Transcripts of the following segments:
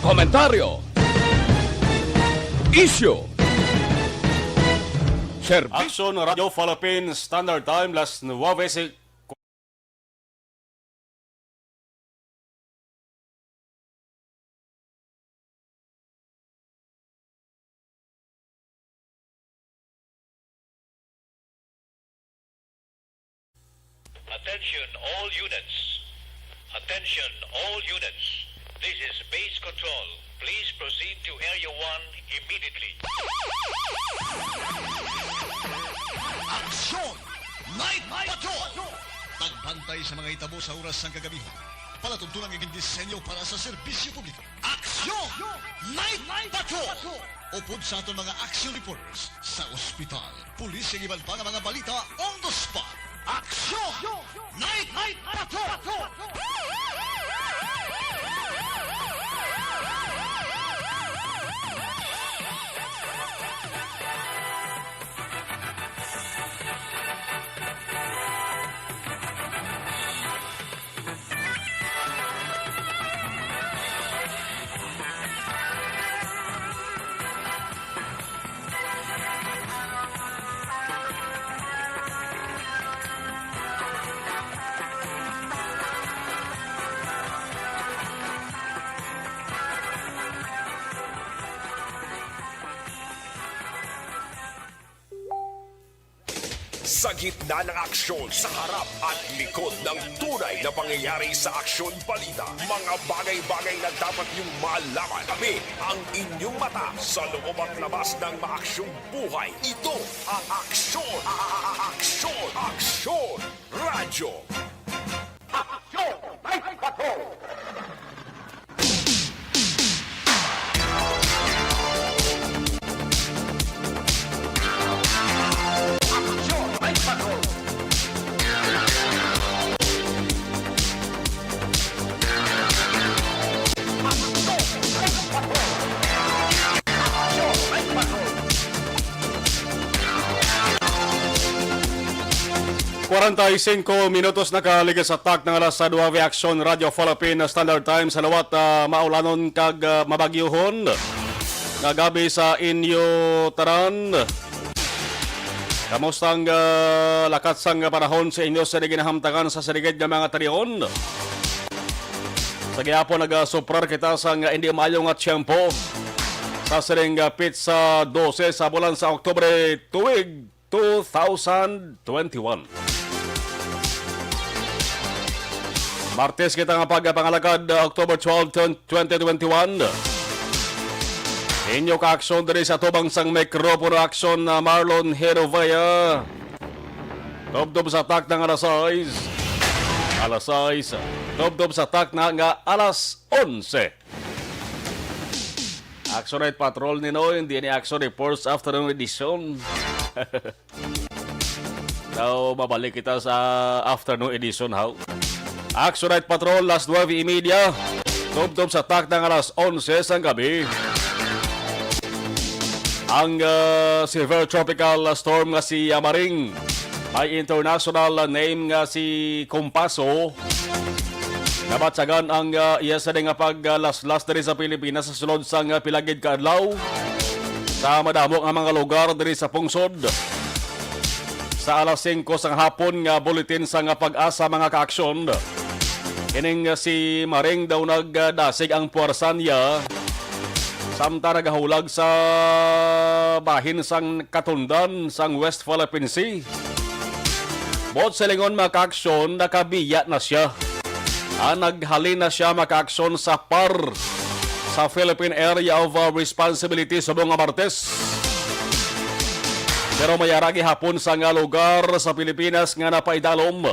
komentaryo, issue, service. Action Radio Philippines Standard Time las 9:00. Attention all units. Attention all units. This is base control. Please proceed to Area 1 immediately. Aksyon! Night Patrol! Tagbantay sa mga hitabo sa oras ng kagabihan. Palatuntunan ng disenyo para sa serbisyo publiko. Aksyon! Night Patrol! Upod sa aton mga action reporters sa ospital, pulis ang iban pa ng mga balita on the spot. Aksyon! Night Patrol! Sa gitna ng aksyon, sa harap at likod ng tunay na pangyayari sa Aksyon Balita, mga bagay-bagay na dapat niyong malaman. Kami ang inyong mata sa loob at labas ng maaksyong buhay. Ito ang Aksyon! Aksyon! Aksyon! Radyo! Aksyon! Night Patrol! Minutos nakaligas sa tak ng alas sa 9 Action Radio Philippines Standard Time sa lawat maulanon kag mabagyuhon nga gabi sa inyo taran. Kamustang lakat sang panahon sa inyo sa ginahamtagan sa saligid ng mga tarion. Sa gihapon nagasuprar kita sa hindi maayo nga tiyempo sa siring pizza 12 sa bulan sa Oktubre tuig 2021. Martes kita nga pagpangalagad October 12, 2021. Inyo ka-aksyon diri sa tubang sang mikropono aksyon na Marlon Herovaya. Tubdob sa tak ng alas 6. Alas 6. Tubdob sa tak na nga alas 11. Action Night Patrol ni Noy, hindi ni Action Reports Afternoon Edition. So, mabalik kita sa Afternoon Edition, how? Action Night Patrol, last 9:30. Tubdob sa tak ng alas 11 sang gabi. Ang severe tropical storm nga si Amaring, may international name nga si Compaso. Nabatsagan ang iya sa nga paglaslas diri sa Pilipinas sa sulod sang pilagid kaadlaw sa madamo nga mga lugar diri sa pungsod. Sa alas 5 sang hapon nga bulletin sa nga pag-asa mga kaaksyon. Ining si Maring daw nagdasig ang puwersa niya samta nagahulag sa bahin sang Katundan sang West Philippine Sea. Bot sa lingon mga kaaksyon, nakabiya na siya. Naghalin na siya maka-aksyon sa PAR sa Philippine Area of Responsibility sa buong Martes. Pero mayaragi hapon sa nga lugar sa Pilipinas nga napaidalom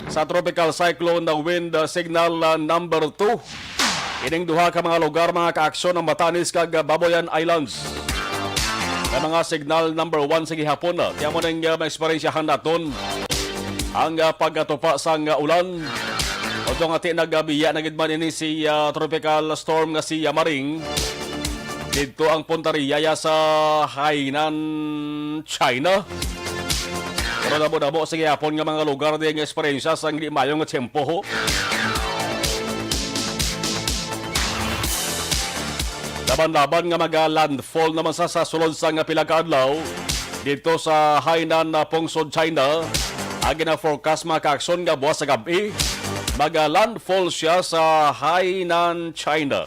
sa tropical cyclone na wind signal number 2. Ining duha ka mga lugar mga kaaksyon ng Batanes kag Baboyan Islands. Na mga signal number 1 sa gihapon na. Tiyan mo nang ma-experiencyahan naton ang pagkatupa sa ulan. Oto nga nagabiya na gidman ini si tropical storm nga si Maring. Dito ang Puntariyaya sa Hainan, China. Pero damo-damo sa gihapon nga mga lugar di ang eksperyensya sa hindi mayong tiyempo ho. Laban-laban nga mag-landfall naman sa sulod sa nga pila ka adlaw dito sa Hainan na Pungsod, China. Agi na forecast mga kaaksyon nga buwas sa gabi. Mag-landfall siya sa Hainan, China.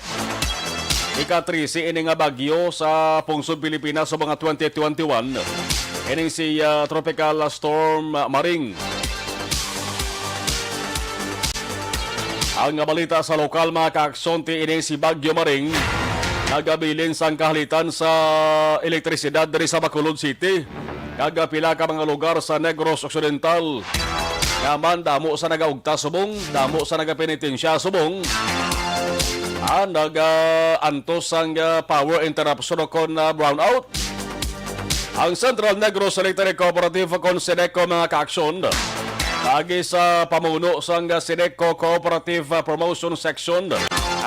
Ika-13 ini nga bagyo sa Pungsod, Pilipinas sa mga 2021. Ini si Tropical Storm Maring. Ang balita sa lokal mga kaaksyon ini si Bagyo Maring nagabilin sang kahalitan sa elektrisidad diri sa Bacolod City. Kagapila ka mga lugar sa Negros Occidental. Yaman damo sa nagaugta subong, damo sa nagapenitensya subong. Nag-antos ang power interruption o kon brownout. Ang Central Negros Electric Cooperative kon Sineco mga kaaksyon. Lagi sa pamuno sang Sineco Cooperative Promotion Section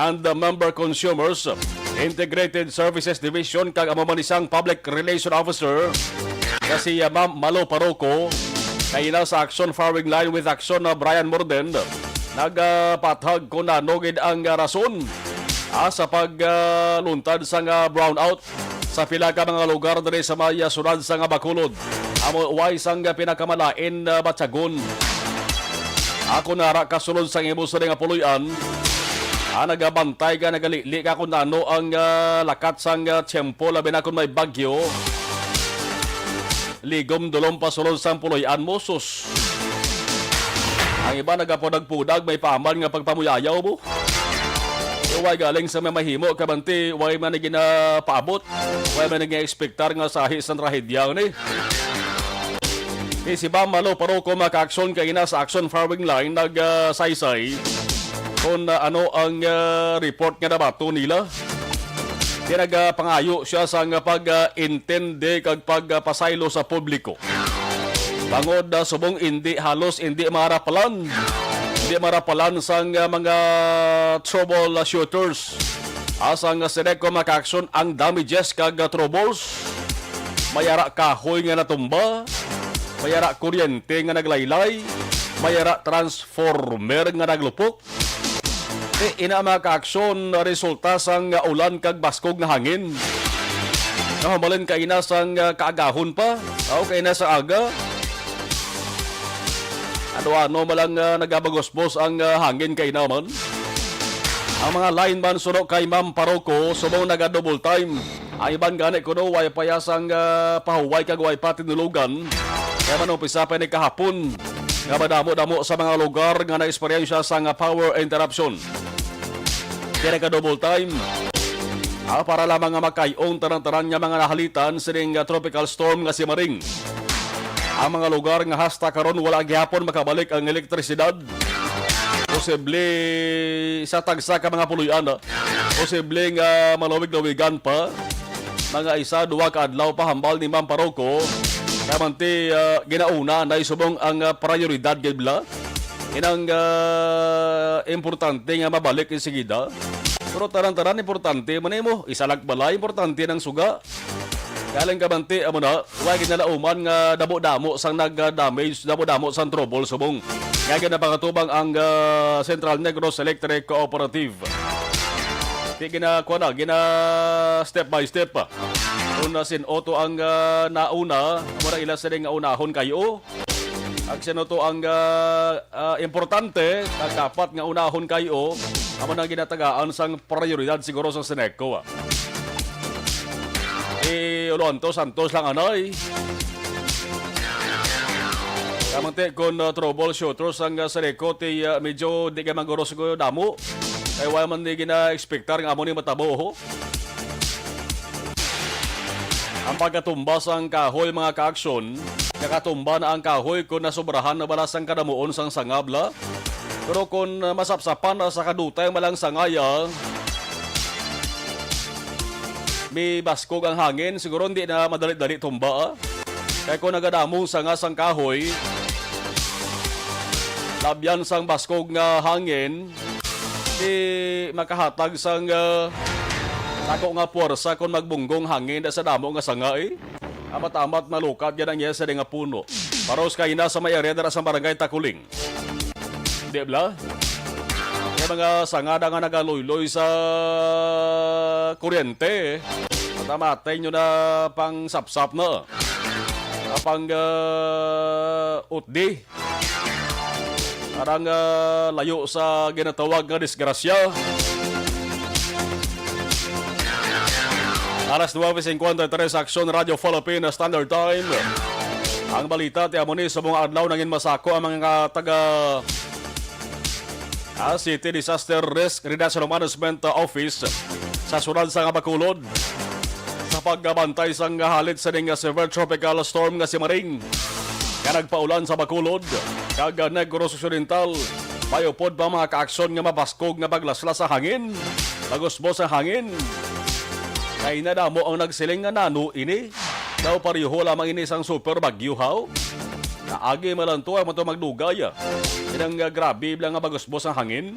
and the Member Consumers Integrated Services Division kag amo man isang Public Relation Officer kasi Ma'am Malo Paroco kay na sa Action Firing Line with Action na Brian Morden nagpathag kung nanogid ang rason sa pagluntad sa brownout sa pila ka mga lugar diri sa maya sunod sa Bacolod. Amo way sang pinakamalain batsagon. Ako nara kasulod sa imo sa nga puluyan. Nagabantay ka, nagalili ka kung ano ang lakat sang tiyempo, labi na kung may bagyo. Ligom dulong pasulod sang puluyan mo, sus. Ang iba nagapudag-pudag, may paman nga pagpamuyayaw mo. Iway galing sa may mahimo, kabanti, way man na paabot, way man nag-expectar nga sa ahis ng trahedya ni. Si Ma'am Malo Paroco maka-aksyon kay na sa Action Firing Line nag-saysay kung ano ang report nga nabato nila. Pinagpangayo siya sa pag-intende kag pagpasaylo sa publiko. Bangod subong halos hindi marapalan. Hindi marapalan sa mga troubleshooters. Asang Sineco maka-aksyon ang damages kag troubles. Mayara kahoy nga natumba. Mayara kuryente nga naglaylay. Mayara transformer nga naglupok. Ina mga kaaksyon resulta sang ulan kag baskog nga hangin. Nahamalin ka ina sang kaagahon pa. O kay na sa aga. Ano malang nagabagosbos ang hangin kay naman. Ang mga lineman sunod kay Ma'am Paroco subong naga-double time. Ang iban gani kuno way payasang pahuway kag way patinulugan. Kaya man umpisa pa ni kahapon. Nga madamo-damo sa mga lugar nga na-eksperyensya sa power interruption. Kaya ka-double time. Para lamang nga makayong tanan-tanan nga mga nahalitan sining tropical storm nga si Maring. Ang mga lugar nga hasta karon wala gihapon makabalik ang elektrisidad. Posible sa tagsa ka mga puluyan. Posible nga malawig-lawigan pa. Mga isa, duwa ka adlaw pa hambal ni Ma'am Paroco. Kamanti ginauna na isubong ang prioridad gibla. Inang importante nga mabalik yung sigida. Pero taran-taran importante man mo. Isalag bala importante ng suga. Kaling kamanti amo na wag ginalauman nga damo-damo sang nag-damage, damo-damo sang trouble subong. Nga ginapakatubang ang Central Negros Electric Cooperative. Di gina step by step pa. Una sin auto ang nauna, mura ila sa nga unahon kayo. Ang sinoto ang importante, dapat nga unahon kayo, amo nang ginatagaan sang prioridad siguro sa Sineco. Santos lang anay. Kamante kung troubleshooters ang Sineco, medyo di ka mangguro siguro damo. Kaya wala man di gina-expectar nga amo ni matabo ho. Ang pagkatumbas ang kahoy mga kaaksyon, nakatumba na ang kahoy kung nasobrahan na balas ang kadamuon sang sangabla. Pero kung masapsapan na sa kadutay malang sangaya, may baskog ang hangin, siguro hindi na madali-dali tumba. Kaya kung nagadamong sanga sang kahoy, labyan sang baskog nga hangin, di makahatag sang tako nga puwersa kung magbunggong hangin sa damo nga sanga amat-amat na lukat yan ang yes sa nga puno. Paros kayo na sa may area dara sa barangay Takuling. Di ba? May mga sangada nga nagaluloy sa kuryente. Matamatay nyo na pang sapsap na. Pang utdi. Parang layo sa ginatawag nga disgrasya. Alas 9:53 Aksyon Radio Philippine Standard Time. Ang balita ti amoni sa mga adlaw nangin masako ang mga taga City Disaster Risk Reduction Management Office sa sunod sa Bacolod sa pagbantay sa halit sa ning severe tropical storm nga si Maring nga nagpaulan sa Bacolod kag Negros Occidental. Mayupod pa mga kaaksyon nga mabaskog nga paglaslas sa hangin, pagusbos sa hangin. Kay nadamo ang nagsiling nga nano ini daw pariho lamang ini sang super bagyo haw. Naagi malanto ay mato magdugay. Inang grabe lang nga bagusbos ang hangin.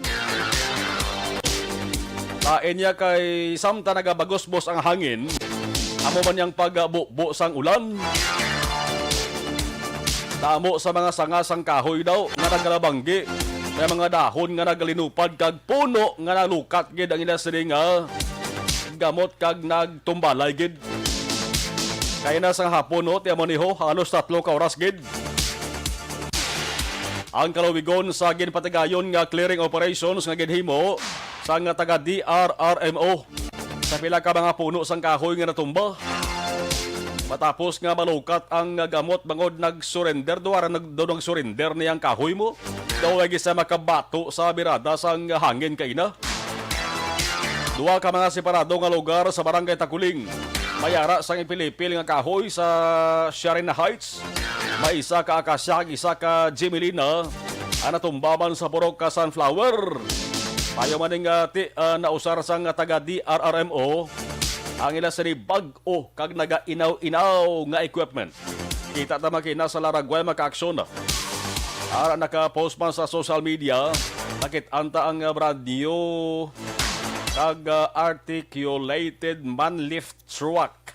Kain niya kay samta nagabagusbos ang hangin. Amo man yang pagbubo sang ulan. Tamo sa mga sangasang kahoy daw nga nagalabanggi. May mga dahon nga nagalinupad kag puno nga nalukat gid ang ila sining gamot kag nagtumbalay gid. Kaya na sa hapon no, tiyan mo niho, halos 3 ka oras gid. Ang kalawigon sa ginpatigayon nga clearing operations nga ginhimo sa nga taga DRRMO sa pila ka mga puno sang kahoy nga natumba. Matapos nga malukat ang gamot bangod nag-surrender duwara nag-surrender niyang kahoy mo. Daw ay gisa makabato sa birada sang hangin kay na. Duwa ka mga separado nga lugar sa Barangay Takuling. Mayara sang ipilipil nga kahoy sa Sharina Heights. May isa ka Akasya, isa ka Jimelina. Anatumbaman sa purok ka Sunflower. Payo maning nausar sang taga DRRMO. Ang ila sa bag-o kag naga-inaw-inaw nga equipment. Kita ta makina sa Laragway makaaksyon. Ara naka-post man sa social media. Nakit-anta ang radio kag articulated man-lift truck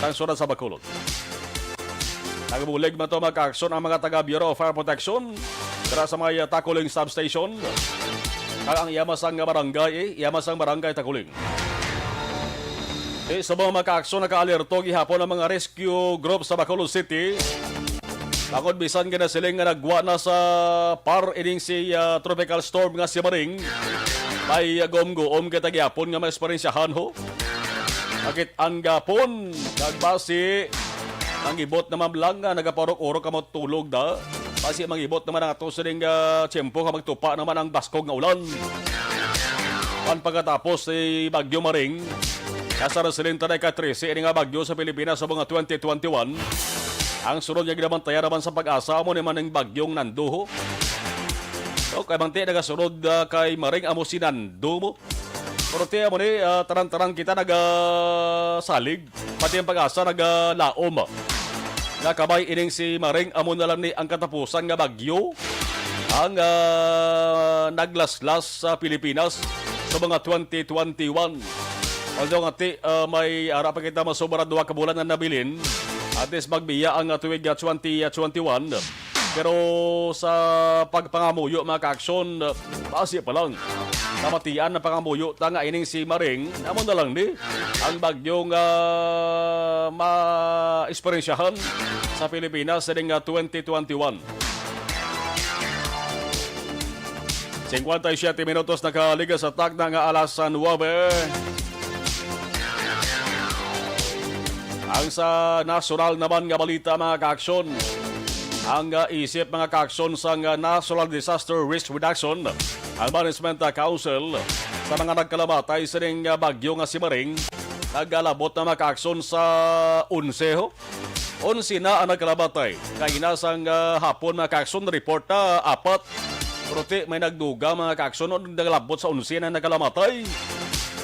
sang sunod sa Bacolod. Nagabulig man ito magka-aksyon ang mga taga Bureau of Fire Protection para sa mga Takuling substation kag ang yamasang barangay Takuling. Sa mga magka-aksyon naka-alerto gihapon ang mga rescue group sa Bacolod City. Bakod bisan ginasiling nga nagwa na sa par ining si tropical storm nga si Maring. May gom-goom kita gyapon nga may esperiensyahan ho. Bakit ang gapon nagbasi ang ibot naman lang nga nagaparok-orok ka matulog da. Basi ang ibot naman ang ato sa ring tiyempo ka magtupa naman ang baskog nga ulan. Pagkatapos ay Bagyo Maring, nasa resilenta na ika-13 nga bagyo sa Pilipinas sa mga 2021. Ang sunod niya ginabantayan naman sa pag-asa mo naman ng bagyong Nanduho. So, kay Mante, nagasunod kay Maring amo si Nando mo. Pero tiya mo ni, tarang-tarang kita nagasalig. Pati ang pag-asa nagalaom. Nakabay ining si Maring amo na lang ni ang katapusan nga bagyo. Ang naglaslas sa Pilipinas sa mga 2021. Although nga may ara pa kita masobra 2 ka bulan na nabilin. At least magbiya ang tuwig 2021. Pero sa pagpangamuyo mga kaaksyon, basi pa lang. Kamatian na pangamuyo tanga ining si Maring, namon na lang ni ang bagyong ma-esperensyahan sa Pilipinas sa 2021. 57 minutos nakaliga sa tagna nga alas 9. Ang sa national naman nga balita mga kaaksyon, ang isip mga kaaksyon sa National Disaster Risk Reduction, ang Management Council sa mga nagkalamatay sa ring bagyo nga si Maring, naggalabot na mga kaaksyon sa 11. 11 na ang nagkalamatay. Kaya nasang hapon mga kaaksyon report na 4. Pero may nagduga mga kaaksyon o naglalabot sa 11 na nagkalamatay.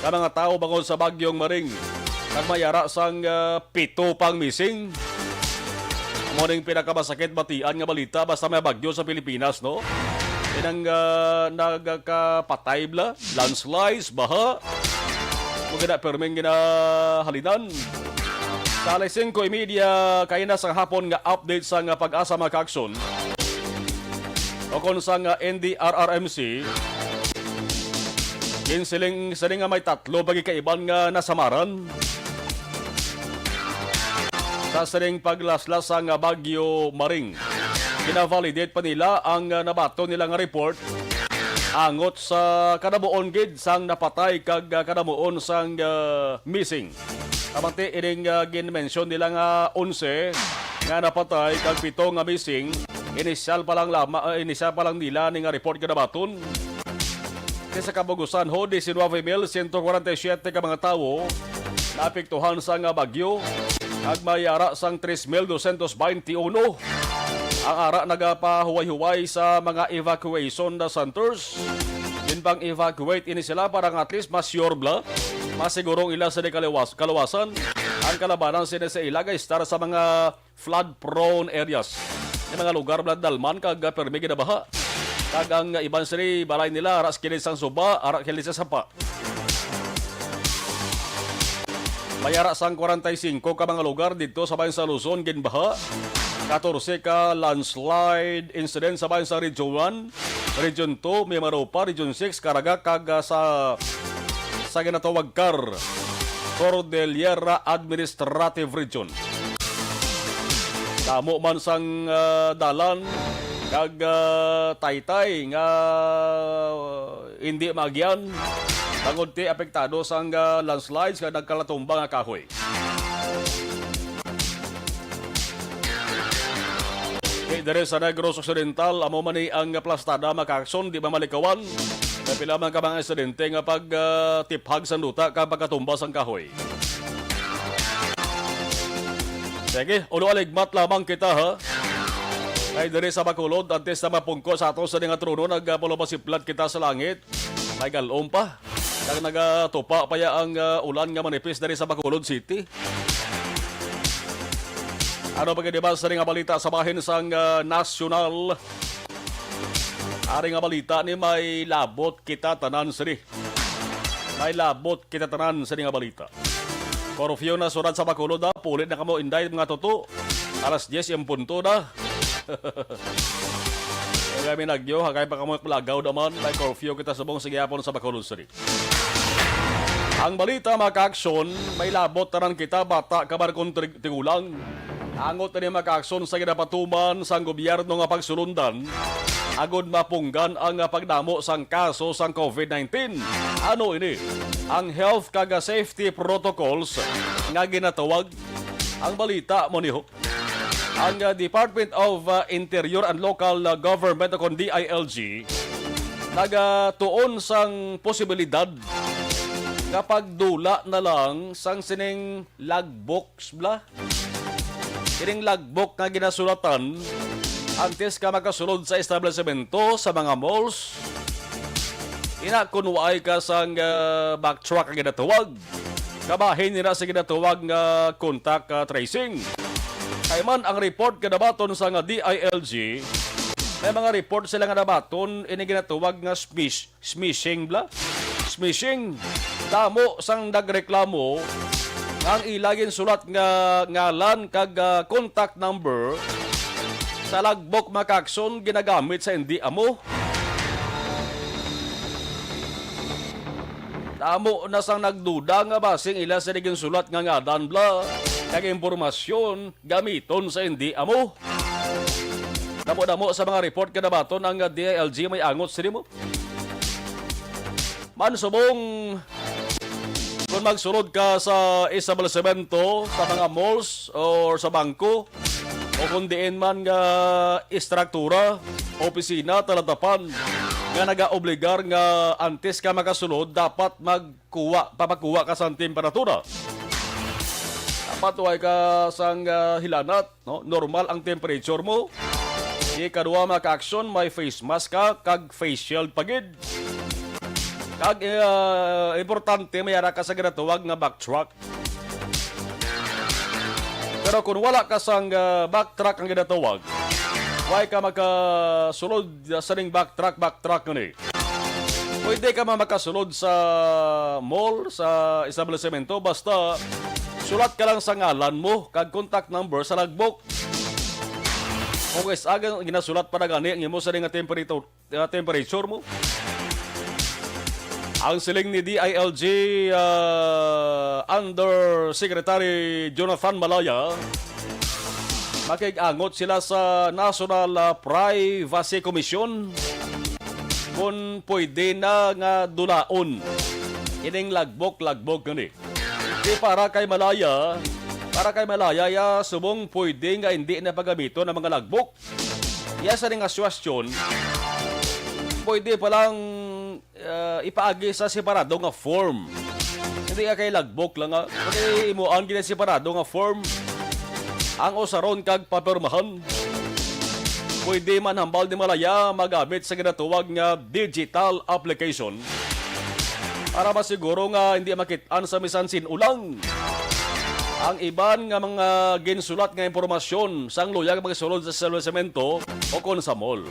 Sa mga tao bangod sa bagyong Maring, nagmayara sang 7 pang missing. Morning pinakamasakit batian nga balita basta may bagyo sa Pilipinas, no? Inang nagkapatay bla, landslides, baha. Kung kina permeng ginahalinan. Sa alas 5:30 kaya na sa hapon nga update sa nga pag-asa mga kaaksyon. O kung sa nga NDRRMC, Siling nga may tatlo bagi kaiban nga nasamaran. Sa siling paglaslas ang Bagyo Maring. Kina-validate pa nila ang nabato nila nga report angot sa kanabuon gid sang napatay kag kanabuon sang missing. Kamanti ining gin-mention nila nga 11 nga napatay kag 7 nga missing. Initial pa lang nila ni nga report nga nabaton. Sa kabugusan ho, 19,147 ka mga tao naapektuhan sa nga bagyo at may ara sang 3,221. Ang ara nagapahuway-huway sa mga evacuation na centers. Din pang evacuate ini sila para at least mas sure bla, masigurong ila sa kalawasan. Ang kalabanan sila sa ila guys tara sa mga flood-prone areas. Yung mga lugar bla dalman kag permi ginabaha. Kag ang iban sila balay nila aras kilis sang suba, arak kilis sa sapa. Mayara sang 45 ka mga lugar dito sa bayan sa Luzon ginbaha. 14 ka landslide incident sa bayan sa Region 1, Region 2, Mimaropa, Region 6, Caraga, kag sa ginatawag Car, Cordillera Administrative Region. Damo man sang dalan kag taytay nga hindi magyan tangod ti apektado sang landslides kag nagkalatumba nga kahoy. Dere sa Negros Occidental amo man ni ang plastada makakson di mamalikawan kapila man ka mga estudyante nga pag tiphag sa luta kapag katumba sang kahoy. Sige, ulo aligmat lamang kita ha. Ay diri sa Bacolod, antes na mapungko sa ato sa nga trono, nagpulapasiplat kita sa langit. May galom pa. Nagatupa pa ya ang ulan nga manipis diri sa Bacolod City. Ano pa ganibas sa nga balita sa bahin sang nasyonal? Ari nga balita ni may labot kita tanan siri. May labot kita tanan sa nga balita. Korupsyon na surat sa Bacolod na, pulit na kamo inday mga toto. Alas 10 yung punto na. Kaya minagyo, hagay pa kamo lagaw naman. May curfew kita sa buong sigihapon sa Bacolod City. Ang balita maka-aksyon, may labot tanan kita bata kabarkong tigulang. Angot na maka-aksyon sa ginapatuman sang gobyerno nga pagsulundan. Agod mapunggan ang pagdamo sang kaso sang COVID-19. Ano ini? Ang health kag safety protocols nga ginatawag. Ang balita mo niho. Ang Department of Interior and Local Government o DILG nagatuon sang posibilidad kapag dula na lang sang sining logbooks bla. Kining logbook nga ginasulatan antes ka makasulod sa establishmento sa mga malls. Inakunway ka sang backtrack ang ginatawag. Kabahin nila sa ginatawag nga contact tracing. Kaya man ang report kadabaton sa nga DILG, may mga report sila nga dabaton ini ginatawag nga smishing bla. Smishing. Damo sang nagreklamo ang ilagin sulat nga ngalan kag contact number sa logbook makakson ginagamit sa hindi amo. Damo na sang nagduda nga basing ila sa naging sulat nga ngadan bla kag impormasyon gamiton sa hindi amo. Damo sa mga report kadabaton ang DILG may angot sini mo. Man subong kung magsulod ka sa establishmento, sa mga malls or sa bangko, o kung diin man nga istruktura, opisina, talatapan, nga nag-obligar nga antes ka makasulod, dapat papakuha ka sa temperatura. Dapat huwag ka sang hilanat, no? Normal ang temperature mo. Ikadua maka-action, may face mask ka, kag face shield pagid. Kag importante mayara ka sa ginatawag nga backtrack. Pero kung wala ka sang backtrack ang ginatawag, why ka makasulod sa ning backtrack ni? Pwede ka makasulod sa mall, sa establishmento, basta sulat ka lang sa ngalan mo, kag contact number sa logbook. Kung isagang ginasulat para gani ang imo sa ning temperature mo, Ang siling ni DILG Undersecretary Jonathan Malaya, makig-angot sila sa National Privacy Commission kung pwede na nga dulaon ining lagbok gani. Di para kay Malaya, ya subong pwede nga hindi na pagamito ng mga lagbok. Ya sa ning aswasyon, pwede palang ipaagi sa separado nga form. Hindi nga kay lagbok lang nga. Pwede imuan gina separado nga form. Ang usaron kag papirmahan. Pwede man hambal ni Malaya magamit sa ginatuwag nga digital application para masiguro nga hindi makitaan sa misan sinulang ang iban nga mga ginsulat nga impormasyon sang luyag magsulod sa establishmento o kon sa mall.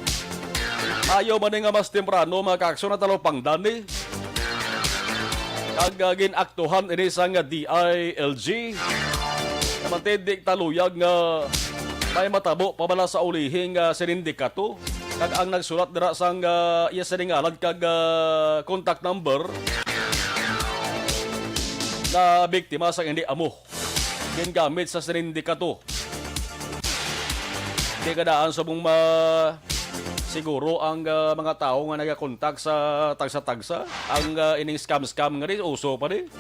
Ayaw man nga mas temprano makaaksyon na talo pangdani kag ginaktuhan ini sang DILG naman tindik taluyag nga may matabo pabala sa ulihing sinindikato kag ang nagsulat dira sang iya siningalad kag contact number na biktima sang hindi amo gingamit sa sinindikato. Di kadaan sa mong siguro ang mga tao nga nagakontak sa tagsa-tagsa ang ining scam nga rin uso pa rin.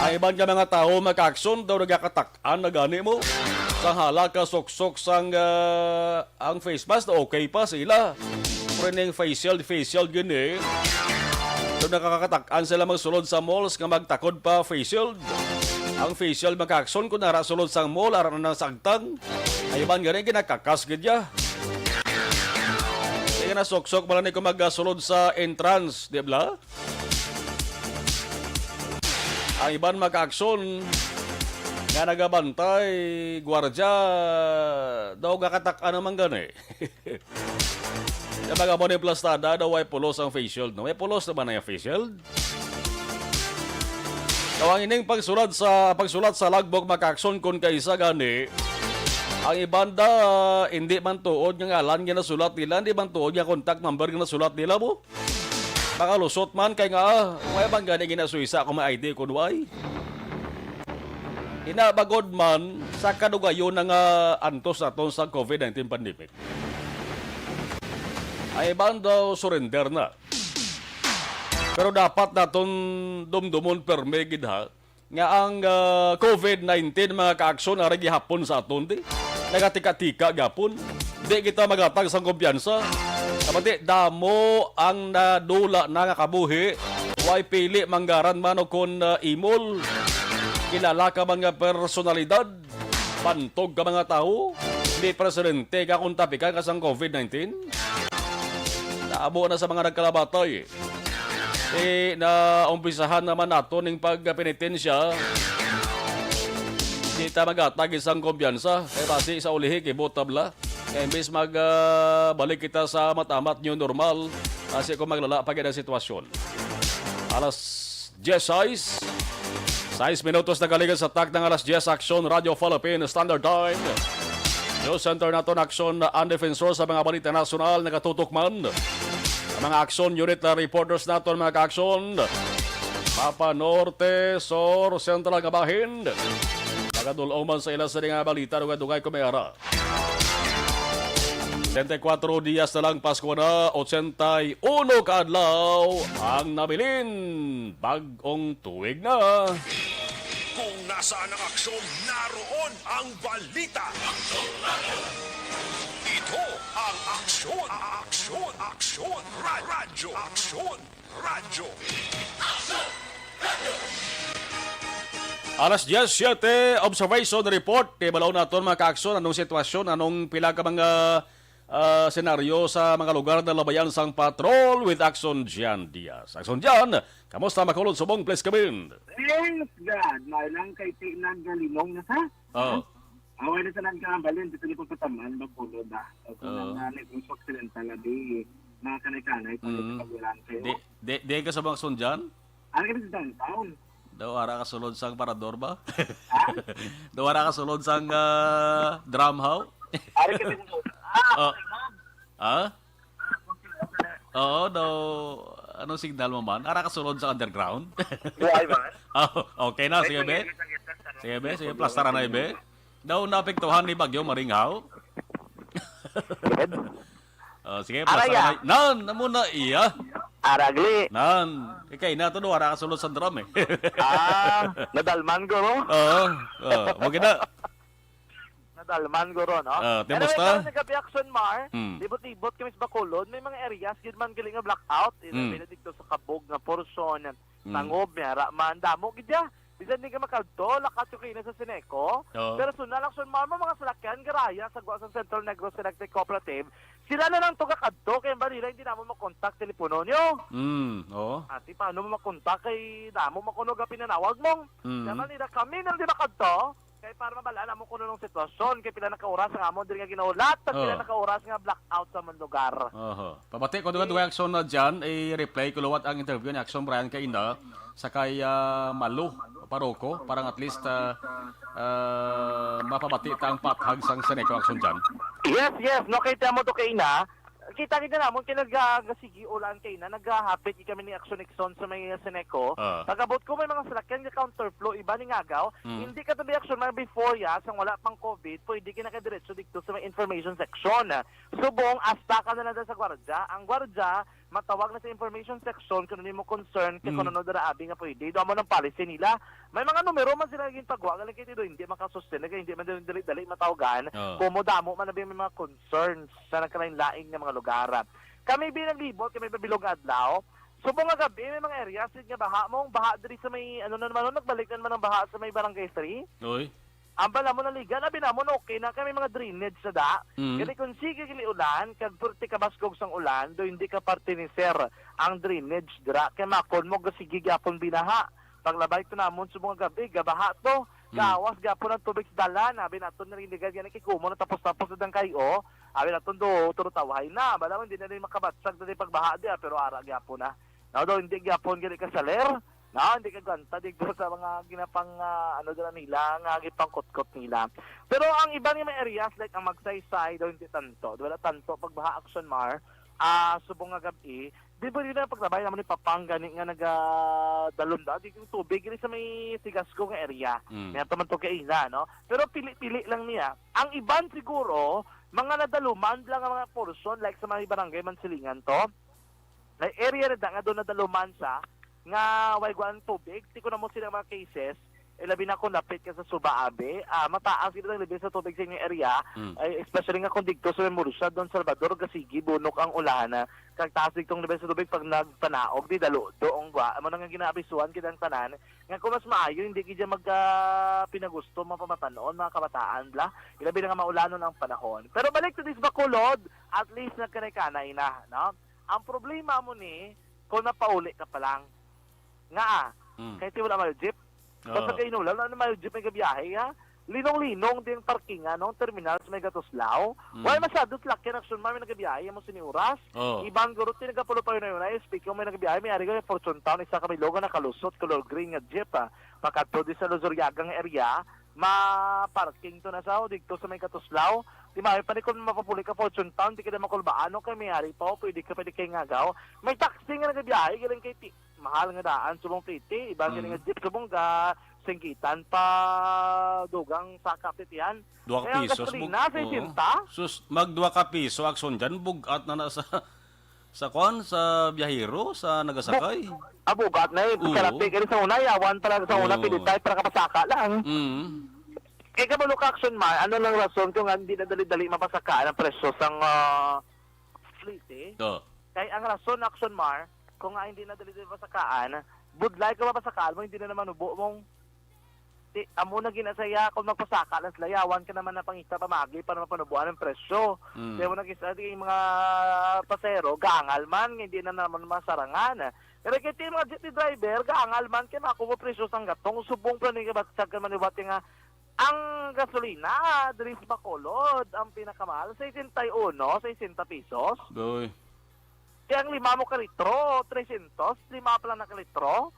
Ang ibang ka mga tao magkakson daw nagkakatak-an na gani mo. Sa hala ka sok-sok sang ang face mask na okay pa sila. Pero yung facial gini. Daw nakakatak-an sila magsulod sa malls nga magtakod pa facial. Ang facial magkakson kung narasulod sa mall aran na sagtang. Ang ibang gani kinakakas gadya. Kaya na sok-sok pala ni kung magsulod sa entrance, di ba? Ang iban mag-aksyon nga nagabantay, gwardya, daw gakatak-an naman gani. Yung mga moniplastada, daw ay pulos ang face shield. No? May pulos naman na yung face shield. Daw ang ining pagsulat sa lagbok mag-aksyon kung kaisa gani, ang ibanda, hindi man tuod nga ngalan nga nasulat nila, hindi man tuod nga contact number nga nasulat nila mo. Makalusot man kay nga may bang gani ginasuisa kung may ID kun way. Inabagod man sa kadugayon nga antos naton sa COVID-19 pandemic. Ay bang daw surrender na. Pero dapat naton dumdumon perme gid ha nga ang COVID-19 mga kaaksyon ara gihapon sa aton di. Nagatika-tika gapon. Di kita magatag sang kumpiyansa. Kapati, damo ang nadula na nga kabuhi. Way pili manggaran man o kon imol. Kilala ka mga personalidad. Pantog ka mga tao. Hindi presidente ka kung tapikan ka sang COVID-19. Naabo na sa mga nagkalabatay. Na umpisahan naman nato ng pagpinitensya. Kita magatag isang kumpiyansa. Kaya basi sa ulihi, kibotabla. Kaya imbis magbalik kita sa matamat new normal kasi kung maglala pag ang sitwasyon. Alas 10:06 minutos na kaligan sa tak ng alas 10 Aksyon Radio Philippine Standard Time. News Center naton Aksyon ang defensor sa mga balita nasyonal nakatutok man. Ang mga Aksyon unit na reporters naton mga ka-Aksyon. Papa Norte, Sur, Central Gabahin. Nagadulong man sa ilang sa mga balita dugay kumera. 74 diyas na lang Pasko na, 81 kaadlaw ang nabilin. Bagong tuwig na. Kung nasaan ang aksyon, naroon ang balita. Ito ang aksyon. Radyo. Alas 10:07, observation report. Balaw naton mga ka-aksyon, anong sitwasyon, anong pila ka mga senaryo sa mga lugar na labayan sang patrol with Action Jan Diaz. Action Jan, kamusta makulod subong please kabin? Thanks God, mailang kay Tignan Galinong na sa? Oo. Away na sa nagkabalin, dito ni pagpataman, magpulod na. Kung nag-usok silenta na di, mga kanay-kanay, pag ipagwilan kayo. Di ka sa mga Action Jan? Ano ka sa downtown? Daw ara ka sulod sang parador ba? Ha? Daw ara ka sulod sang drum how? Ano ka sa Ah? Oo, no. Anong signal mo man? Ara kasulod sa underground? Buhay man. Oh, okay na, sige be. Sige, plastara na ibe. Daw naapektuhan ni Bagyo Maringhaw. Sige, plastara na. Nan, namuna iya. Aragli. Nan, ikay na to do ara kasulod sa drum eh. Nadalman ko, no? Oo, wag na. Nadalman ko, no? Temos Anyway, ta? karon sa gabi action, Mar, Hmm. libot-libot kami sa Bacolod, may mga areas, yun man galing nga blackout, Hmm. dito sa Kabog, nga Porson, Tangob, Mera, Mandamo, gidya. Bisan di ka makalto, lakat yung kayo na sa Sineco. Oo. Pero sunod action, Mar, mga salakyan, garaya, sa Central Negros Electric Cooperative, sila na lang to kakadto, kaya ba nila hindi na mo makontak telepono nyo? Oo. Ati, paano mo makontak kay damo makunog ang pinanawag mong? Naman nila kami nang di makadto, kaya para mabalaan mo kuno ng sitwasyon, kaya pila nakaoras ang amon, dili nga ginaulat, at pila nakaoras nga blackout sa mga lugar. Oho. Pabati ko duga action na dyan, i-replay ko luwat ang interview ni Action Brian Kaina sa kay Malu Paroko, parang at least mapabati ta ang pathag sang Seneco Action dyan. Yes, no, kaya mo to kay na, kita namon kay nagagasigi ulan kay na, naghahapit kami ni Action Nixon sa may Seneco. Pagabot ko may mga salakyan nga counterflow, iba ni ngagaw, hindi ka tabi action na before sang wala pang COVID, pwede ka nakadiretso dito sa may information section. Subong, asta ka na sa gwardya. Ang gwardya, matawag na sa information section kung ano mo concern kung ano na abi nga pwede. Doon mo ng policy nila. May mga numero man sila naging pagwa. Galing kayo hindi makasustain. Hindi man dali matawagan. Kumudamo man na may mga concerns sa nagkalain-laing ng mga lugar. Kami binaglibot, kami babilog adlaw. Subong nga gabi, may mga areas nga baha mong baha diri sa may, ano na naman, nagbalik na naman ang baha sa may barangay 3. Oy. Ang bala mo na liga, labi na mo na okay na kami mga drainage sa da. Kasi kung sige kili ulan, kag purti ka basgog sang ulan, do hindi ka parte ni sir ang drainage dira. Kaya makon mo gasigi gapon binaha. Paglabay to namon sa mga gabi, gabaha to. Gawas gapon ang tubig sa dalan. Abi naton na rin ligan yan kikumo na tapos-tapos na dang kayo. Abi naton do, turutawahay na. Bala mo hindi na rin makabatsag na rin pagbaha dia, pero ara gapon na. Now do, hindi gapon gali ka saler. Hindi ka ganta dito sa mga ginapang ano dala nila, nga gipangkot-kot nila. Pero ang iba nga mga areas like ang Magsaysay daw hindi tanto. Wala tanto pagbaha action Mar. Subong nga gabi, di ba rin na paglabay naman ni Papang gani nga nagadalon da di yung tubig rin sa may Sigasco nga area. May taman to kay ina, no? Pero pili-pili lang niya. Ang iban siguro, mga nadaluman lang ang mga portion like sa mga barangay Mansilingan to. Na area na nga doon nadaluman sa nga wayguan tubig, tiko na mo sila mga cases, labi na kung lapit ka sa Subaabe, mataas sila ng level sa tubig sa inyong area, especially nga kung dito sa Murcia, Don Salvador, Gasigi, Bunok ang ulan, kag taas ditong level sa tubig pag nagpanaog, di dalo, doong ba, amo nang ginabisuan kitang tanan, nga kung mas maayo, hindi kaya pinagusto, mapamatanon, mga kabataan, bla, ilabi na nga maulanon ang panahon. Pero balik to this Bacolod, at least nagkanay-kanay na, no? Ang problema mo ni, kung napauli ka pa lang, nga kahit wala may jeep. Basta kayo nula, wala na may jeep may gabiyahe, ha? Linong-linong din parkingan, no? Terminal sa may Gatuslao. Wala masyadot laki na action, may nagabiyahe mo siniuras. Ibang guro, tinagapulo pa yun na yun, ay speaking may nagabiyahe, may ari ko yung Fortune Town, isa kami logo na kalusot, color green nga jeep, ha? Pagkato di sa Luzuriagang area, ma-parking to na sa dito sa may Gatuslao. Di ba, pa kung mapapuli ka Fortune Town, di ka na makulbaan, no? Kaya may ari pa, pwede kayo ngagaw. May taxi nga nagabiyahe, galing kay mahal nga daan, subong piti, ibang galing nga jeep, subong ga singkitan pa dugang saka pitihan. 2 pisos. Kaya sa isinta. Sus, mag 2 ka piso, akson dyan, bugat na sa biyahero, sa nagasakay. Bugat na yun. Kalapi ka rin sa una, yawan pala sa una, pilitay para kapasaka lang. Kaya kabalo ka action man, ano nang rason kung hindi na dali-dali mapasaka ang presyo sang fleet eh. Kaya ang rason action mar, kung nga hindi na dali-dali mapasakaan, budlay ka mapasakaan mo, hindi na naman ubo mong amo na ginasaya kung magpasaka lang layawan ka naman na pangita pamagi para mapanubuan ng presyo. Kaya mo nagkisa yung mga pasero, gaangal man, hindi na naman masarangan. Pero kaya yung mga jeepney driver, gaangal man, kaya makuha presyo sang gatong, subong pa ni kabatsag ka maniwat nga ang gasolina, diri sa Bacolod, ang pinakamahal, 61, 60 pesos. Doy. Kaya ang 5 mo ka litro, 300, 5 pa lang na ka litro.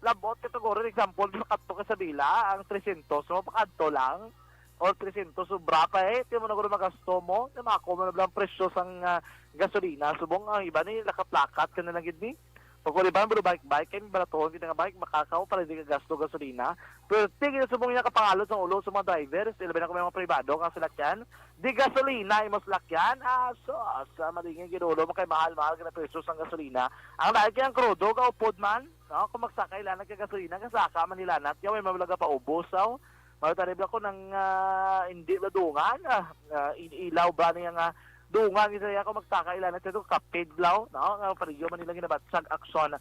Labot, kategori, example, makadto ka sa bila, ang 300 mo, makadto lang, or 300, sobra pa eh, tiyo mo na gano'n magasto mo, namako mo na lang presyo sang gasolina. Subong ang iba ni nakaplakat ka na lang gid ni. Pag iba bro bike kay baraton kita nga bike makakaw para di ka gasto gasolina. Pero tigil subong niya kapangalo sa ulo sa mga drivers, ilabi na ko mga pribado kang salakyan. Di gasolina imong salakyan. So sa malingin ginulo mo kay mahal-mahal ka na presyo sa gasolina. Ang dahil kay ang krudo ka upod man, no? Kung magsakay lanat ka gasolina, kasaka man nilanat, yaw may mabalaga pa ubos saw. Matarib ako ng hindi ba dungan, ilaw ba niya nga dungan isa ako magsaka ilan ito kapidlaw no pariyo man nila ginabatsag aksyon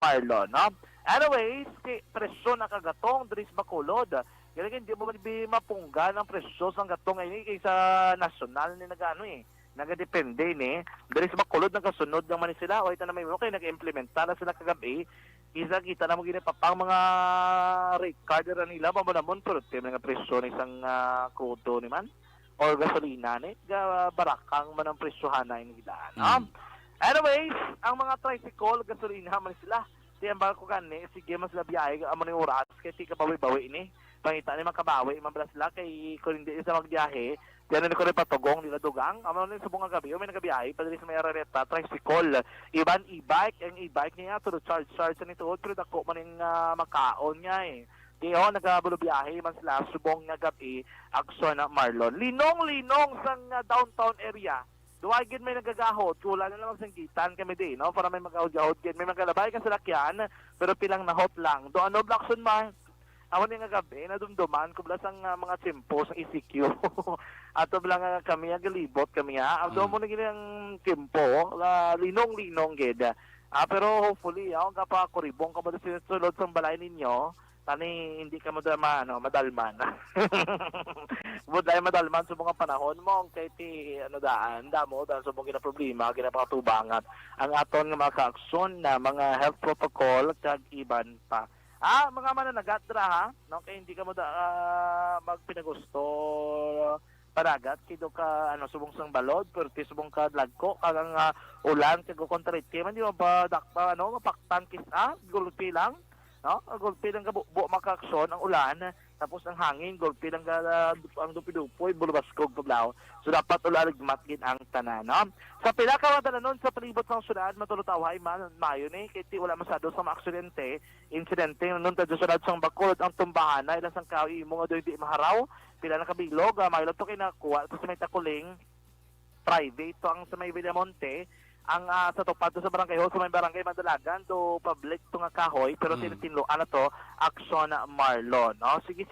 Marlon no. Anyways presyo na kagatong dris Bacolod kaya hindi mo man mapungga ng presyo sang gatong ini kaysa nasyonal ni nagano nagadepende ni dris Bacolod nagasunod ng man sila o ito na may okay nag-implementa na sila kagabi isa kita na mo ginapapang mga rate card na nila mamanamon pero team nga presyo ni isang krudo ni man or gasolina ni barakang man ang presyohan na inigilaan. Anyways, ang mga tricycle gasolina man sila. Di ang ko gani sige mas sila biyahe amo ni oras kay ti kabawi-bawi ni. Pangita ni makabawi man bala sila kay kung hindi sa magbiyahe, diyan ni ko rin patugong nila dugang. Amo ni subong nga gabi may nagabiyahe padali sa may arareta tricycle. Iban e-bike, ang e-bike niya to charge ni tuod pero dako man ning makaon niya Diyo, nagabulubiyahe man sila subong nga gabi aksyon na Marlon. Linong-linong sang downtown area. Duwagin may nagagahot, wala na lang sanggitan kami no? Para may mag-ahod-ahod din. May magalabay ka sa lakyan, pero pilang nahot lang. Do ano, Blackson man, ako nga gabi, nadumduman, kublas ang mga timpo sa ECQ. Ato lang kami, galibot kami do mo na ang timpo, linong-linong geda. Pero hopefully, ako nga pa kuribong ka ba sulod sa balay ninyo, tani hindi ka madalman. Buday madalman sa mga panahon mo kay ti damo dahil sa mga problema ginapatubangat ang aton nga mga kaaksyon na mga health protocol kag iban pa. Mga mananagat dra no kay hindi ka mo magpinagusto panagat kido ka subong sang balod perti subong ka lagko kagang ulan kag kontrate man di ba dakpa mapaktan gulpi lang no gulpi lang kabuo makaksyon ang ulan tapos ang hangin gulpi lang ang dupi-dupoy bulubaskog pablaw so dapat ulaligmat gid ang tanan no sa pila ka tananon sa palibot ng syudad matulutaw man mayo ni kay wala masado sa aksidente insidente nun ta syudad sang Bacolod ang tumbahan na ilang sang kawi mo nga di maharaw pila na kabilog mayo to kinakuha sa may takuling private to ang sa may Villamonte ang sa tupad sa barangay hall sa may barangay Madalagan to public to nga kahoy pero tinloan to aksyon Marlon no sige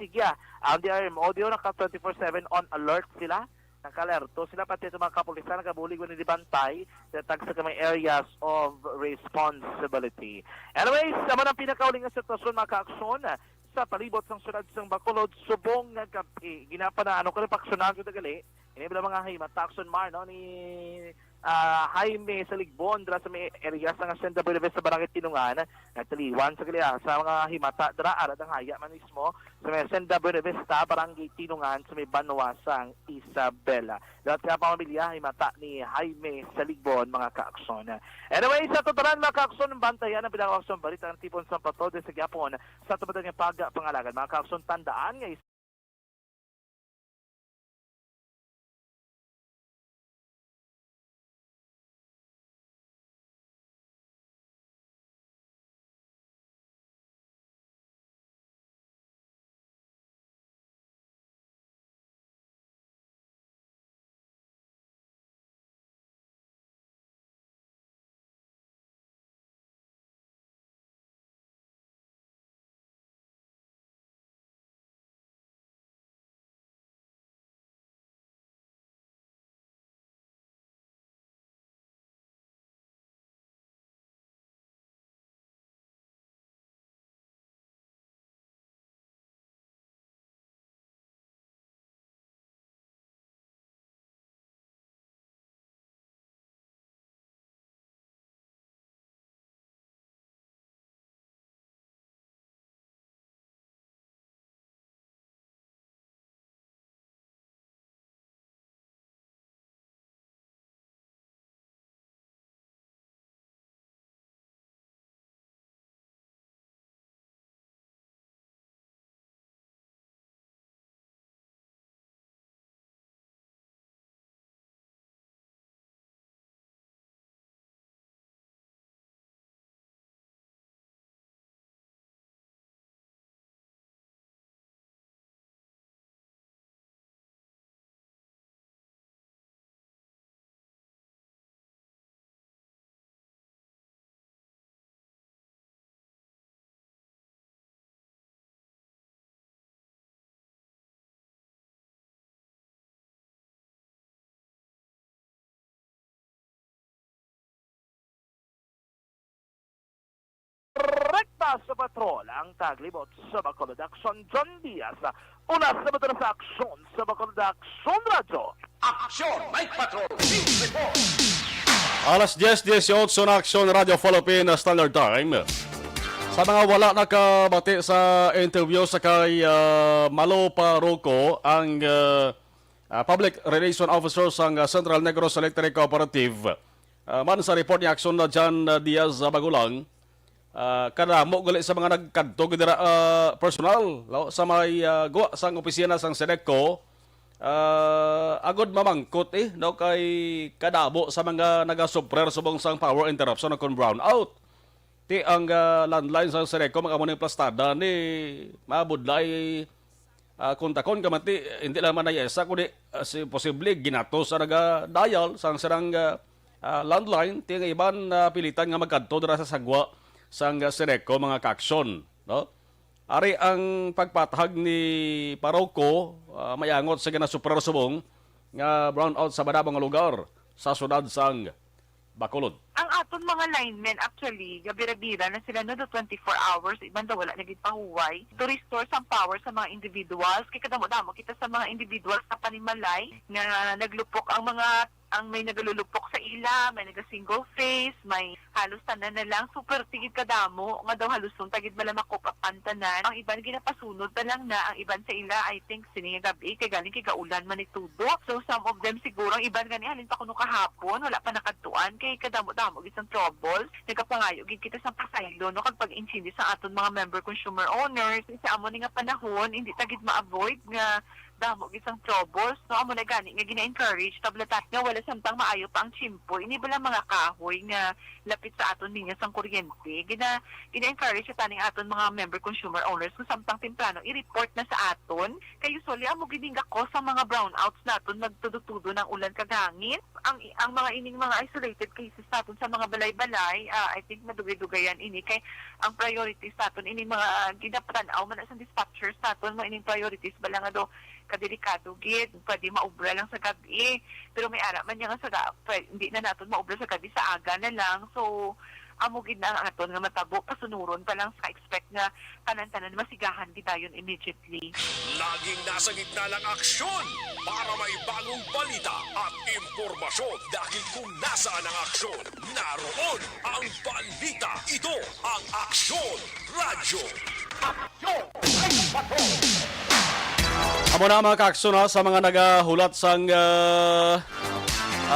ang DRM audio naka 24/7 on alert sila nakalerto sila pati sa mga kapulisan nakabulig ni dibantay sa tag sa may areas of responsibility. Anyways sama ng pinakauling nga sitwasyon mga kaaksyon sa palibot ng syudad sang Bacolod subong nga gabi ginapana ko rin paksyonan ko tagali ini bila mga himata aksyon Mar no ni Jaime sa Ligbon dra sa may area sa Hacienda Buenaventura sa barangay Tinungan nagtaliwan sa gali sa mga himata dra ara ang haya man mismo sa may Hacienda Buenaventura barangay Tinungan sa may Banwasang Isabela. Dapat sa pamilya himata ni Jaime sa Ligbon mga kaaksyon. Anyway sa tuturan mga kaaksyon bantayan ang pinakaaksyon balita ng tipon sa patod sa Gyapon sa tubad ng pangalagan mga kaaksyon tandaan nga Una sa patrol ang taglibot sa Bacolod Action, John Diaz. Una sa patrol sa aksyon sa Bacolod Action Radyo. Alas 10:18 na Aksyon Radio Philippine Standard Time. Sa mga wala nakabati sa interview sa kay Malo Parroco, ang Public Relation Officer sa Central Negros Electric Cooperative, man sa report ni Aksyon na John Diaz Bagulang, kadamo gali sa mga nagkadto dira personal sa may guwa sang opisina sang SEDECO, agod mamangkot no kay kadabo sa mga nagasuprer subong sang power interruption o brownout. Ti ang landline sang SEDECO mga amuning plastada ni mabudlay kontakon kamati hindi lang man nayesa kundi posible ginato sa naga-dial sang sarang landline ti nga iban pilitan nga magkadto dira sa sagwa sang SEDECO mga kaaksyon, no? Ari ang pagpatahag ni Parroco, mayangot sa ginasuprar subong nga brownout sa badabang nga lugar sa syudad sang Bacolod. Ang aton mga linemen actually, gabira-bira na sila no do 24 hours, iban daw wala naging pahuway to restore some power sa mga individuals. Kaya kadamo-damo kita sa mga individuals sa panimalay na naglupok ang may nagalulupok sa ila, may naga-single face, may halos tanan na lang, super tigid kadamo, nga daw haluson, tagid malam ako papantanan. Ang iban ginapasunod na lang na, ang iban sa ila, I think, sininga gabi, kay galing kay gaulan manitudo. So some of them siguro, ang iban gani, halin pa kuno kahapon, wala pa nakatuan, kay kadamo-damo, isang troubles, nagkapangayo, gid kita sa pasaylo, no, kag pag-insindi sa aton mga member consumer owners, sa amo ni nga panahon, hindi tagid ma-avoid nga, damo gisang troubles, no, amo na gani nga gina-encourage tablatat nga wala samtang maayo pa ang chimpo, ini bala mga kahoy nga lapit sa aton linya sang kuryente, gina-encourage sa taning aton mga member consumer owners kung samtang temprano i-report na sa aton, kay usually amo gininga ko sa mga brownouts naton magtudo-tudo ng ulan kag hangin, ang mga ining mga isolated cases naton sa mga balay-balay, I think madugay-dugayan ini kay ang priorities naton ini mga ginapatan-aw man sa dispatchers naton mo ining priorities bala nga do kadelikado gid, pwede maubra lang sa gabi. Pero may ara man nga sa gabi, hindi na naton maubra sa gabi, sa aga na lang. So, amo gid na ang aton nga matabo, kasunuron pa lang sa expect nga tanan-tanan masigahan gid dayon immediately. Laging nasa gitna ng aksyon para may bagong balita at impormasyon. Dahil kung nasaan ang aksyon, naroon ang balita. Ito ang Aksyon Radyo. Amo na mga kaaksyon sa mga nagahulat sang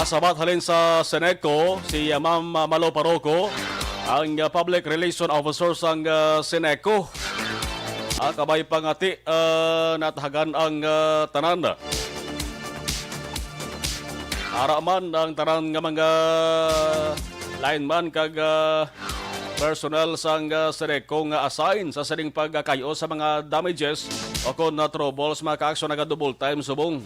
sabat halin sa SEDECO, si Ma'am Malo Parroco, ang Public Relation Officer sang SEDECO. Kabay pangati natahagan ang tanan. Araman ang tanan nga mga lineman kag personnel sang SEDECO nga assign sa sining pagkayo sa mga damages o kung na troubles mga kaaksyon na double time subong.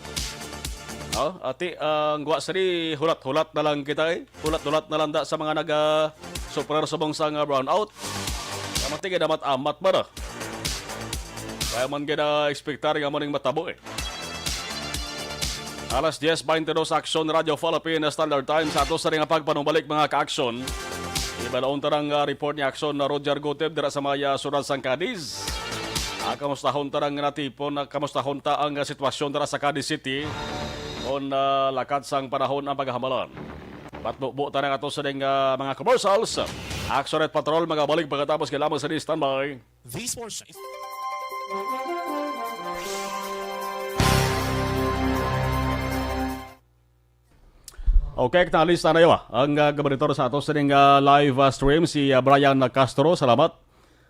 Ati ang guwa sari hulat-hulat na lang kita hulat-hulat na lang da sa mga naga-suprar subong sang brownout. Kamati ka damat amat ba na? Kaya man ka expectar nga mo ning matabo Alas 10:22 Aksyon Radio Philippine Standard Time sa ato sa ring pagpanumbalik mga kaaksyon. Ibalaon tarang report ni Aksyon na Roger Goteb dira sa maya Sural sang Cadiz. Kamustahon tarang natipon, kamustahon ta ang sitwasyon dira sa Cadiz City on lakad sang panahon ang paghamalan. Patbukbo tarang ato sa ring mga commercials. Aksyon at Patrol magabalik pagkatapos kailangan sa standby. These were safe. Okay, knalista na yun. Ang gabaritor sa ato sa ning live stream si Brian Castro. Salamat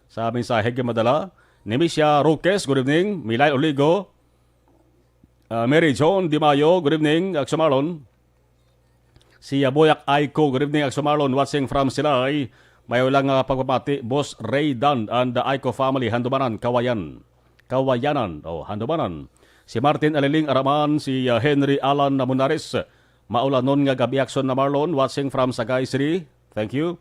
sa mensahe madala. Nemesia Roques, good evening. Milay Oligo. Mary John Di Mayo, good evening. Aksumarlon. Si Boyak Aiko, good evening. Aksumarlon, watching from Silay. May ulang pagpapati, Boss Ray Dan and the Aiko family, Handumanan, Kawayanan, Handumanan. Si Martin Aliling Araman, si Henry Alan Namunaris. Maulanon nga gabi Aksyon na Marlon, watching from Sagay City. Thank you.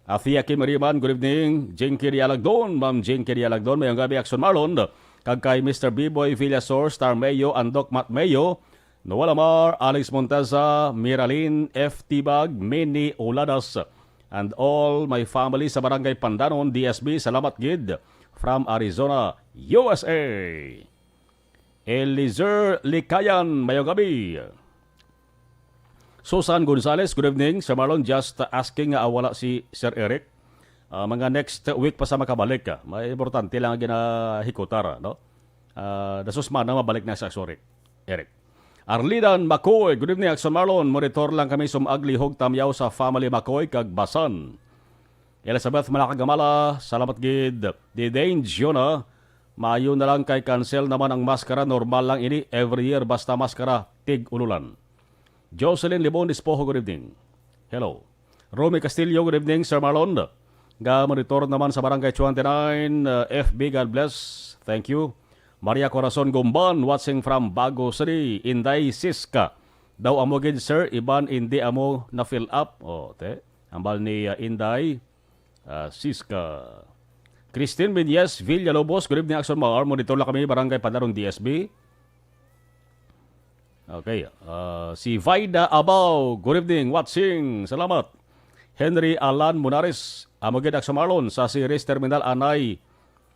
Athia Kim Riman, good evening. Jinky Rialagdon, Ma'am Jinky Rialagdon, mayong gabi Aksyon Marlon. Kag kay Mr. B-Boy Villasor, Star Mayo, and Doc Matt Mayo. Noel Amar, Alex Monteza, Miralyn, F. Tibag, Mini Oladas. and all my family sa Barangay Pandanon, DSB. Salamat gid from Arizona, USA. Elizer Likayan, mayong gabi. Susan Gonzales, good evening. Sir Marlon, just asking wala si Sir Eric. Mga next week pa sa makabalik. May importante lang ginahikutar. No? Dasusman na mabalik na sa Eric. Arlidan Makoy, good evening. Sir Marlon, monitor lang kami sumagli hog tamyaw sa family Makoy kag Basan. Elizabeth Malakagamala, salamat gid. Didain Jonah, maayo na lang kay cancel naman ang maskara. Normal lang ini every year basta maskara tig ululan. Jocelyn Libon Dispojo, good evening. Hello. Romy Castillo, good evening, Sir Marlon. Monitor naman sa Barangay 29, FB, God bless. Thank you. Maria Corazon Gumban, watching from Bago City. Inday Siska. Daw amo gid, sir, iban hindi amo na fill up. Ambal ni Inday Siska. Christine Menyes Villalobos, good evening, Action Mar. Monitor lang kami, Barangay Pandaron, DSB. Okay. Si Vaida Abaw, good evening, watching. Salamat. Henry Alan Munares, amagid Action Marlon sa Series Terminal Anay.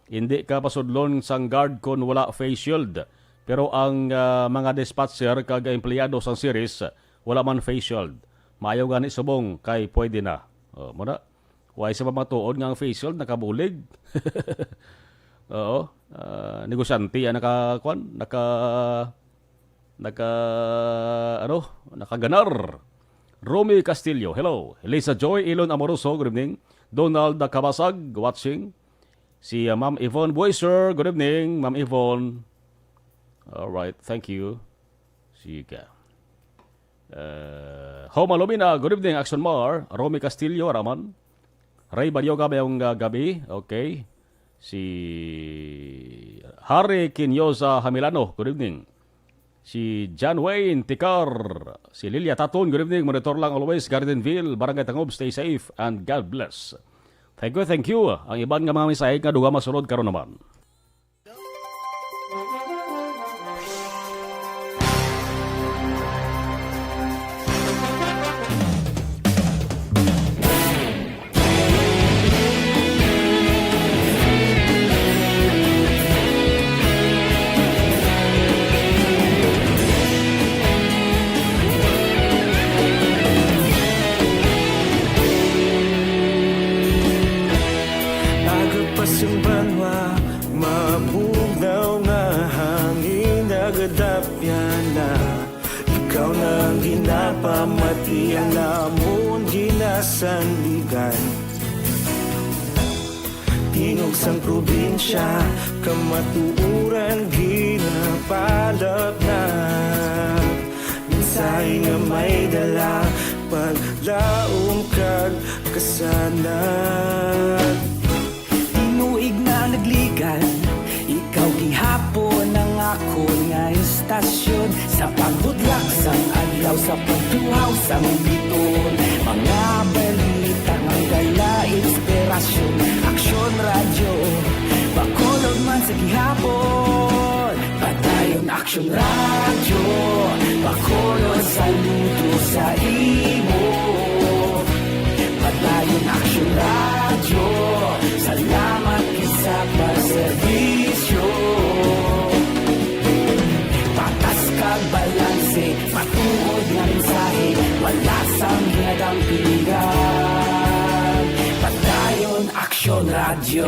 Hindi ka pasudlon sang guard kon wala face shield. Pero ang mga dispatcher kag empleyado sang series wala man face shield. Maayo gani subong kay pwede na. Muna. Why sa pamatuod nga ang face shield nakabulig. Oo. Negosyante nakaganar. Romy Castillo, hello. Lisa Joy Ilon Amoroso, good evening. Donald Kabasag, watching. Si Ma'am Yvonne Boyser, good evening, Ma'am Yvonne. Alright, thank you. Sige. Homa Lumina, good evening, Action Mar. Romy Castillo, Raman. Ray Baryoga, mayong gabi. Okay. Si Harry Quinyosa Hamilano, good evening. Si John Wayne Tikar, si Lilia Taton, good evening. Monitor lang always, Gardenville, Barangay Tangob, stay safe and God bless. Thank you. Ang iban nga mga misahig nga duga masunod karon naman. Ikaw na ang ginapamati, ang namon ginasandigan. Tinog sang probinsya, kamatuuran ginapalap na. Minsay nga may dala, paglaom kag kasanan. Tinuig na nagligan, ikaw gihapon ang ako nga istasyon. Sa pagbudlak sang adlaw, sa pagtuhaw sang biton. Mga balita, mga inspirasyon. Aksyon radyo, bakolog man sa gihapon. Patayon Aksyon radyo, bakolog saludo sa imo. Patayon Aksyon radyo, salamat isa pa serbisyo. Patas kag balanse, patuod nga mensahe, wala sang ginadampingan. Patayon Aksyon radyo.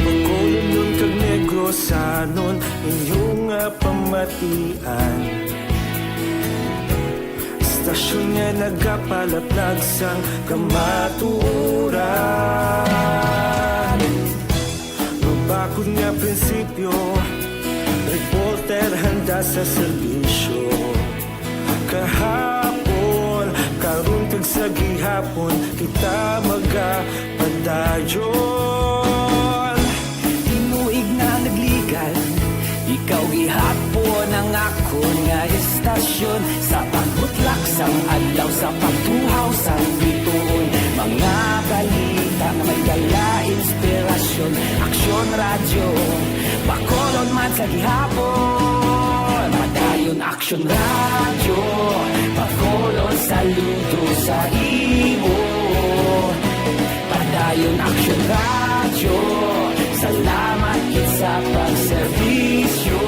Pagkulong nun kag Negrosanon, inyong pamatian. Istasyon nga nagapalaplag sang kamatuoran. Mabakod nga prinsipyo, reporter handa sa serbisyo. Kahapon, karon kag sa gihapon, kita magapadayon. Tinuig na nagligan, ikaw gihapon ang ako nga istasyon. Sa pagbutlak sang adlaw, sa pagtuhaw sang bituon. Mga balita na may dala inspirasyon. Aksyon radyo, bakolon man sa gihapon. Padayon Action Radio, pakolon saludo sa imo. Padayon Action Radio, salamat kit sa pagserbisyo.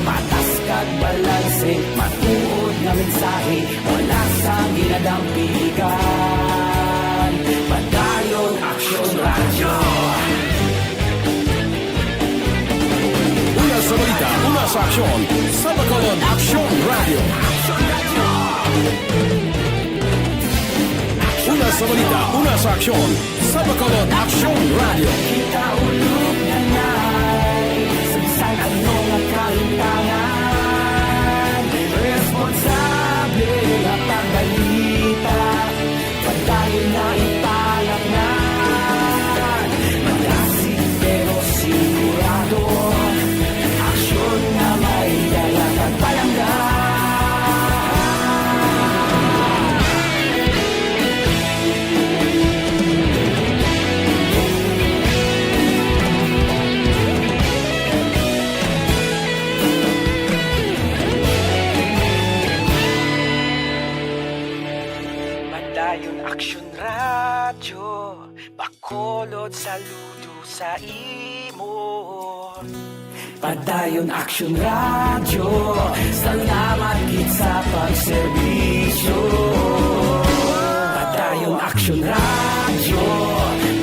Patas kag balanse, matuod nga mensahe, wala sa ginadampigan. Padayon Action Radio. Una sa balita, una sa aksyon, sa Bacolod Action Radio. Una sa balita, una sa aksyon, sa Bacolod Action Radio. Kita ulog na na'y Samsan ano nga kalintangan. Responsable nga pagbalita, padayon na ipalag na. Magasig pero sigurado, aksyon na may dala pagpalangga. Padayon Action Radio, bakolod saludo sa imo. Padayon Action Radio, salamat kit sa pagserbisyo. Padayon Action Radio,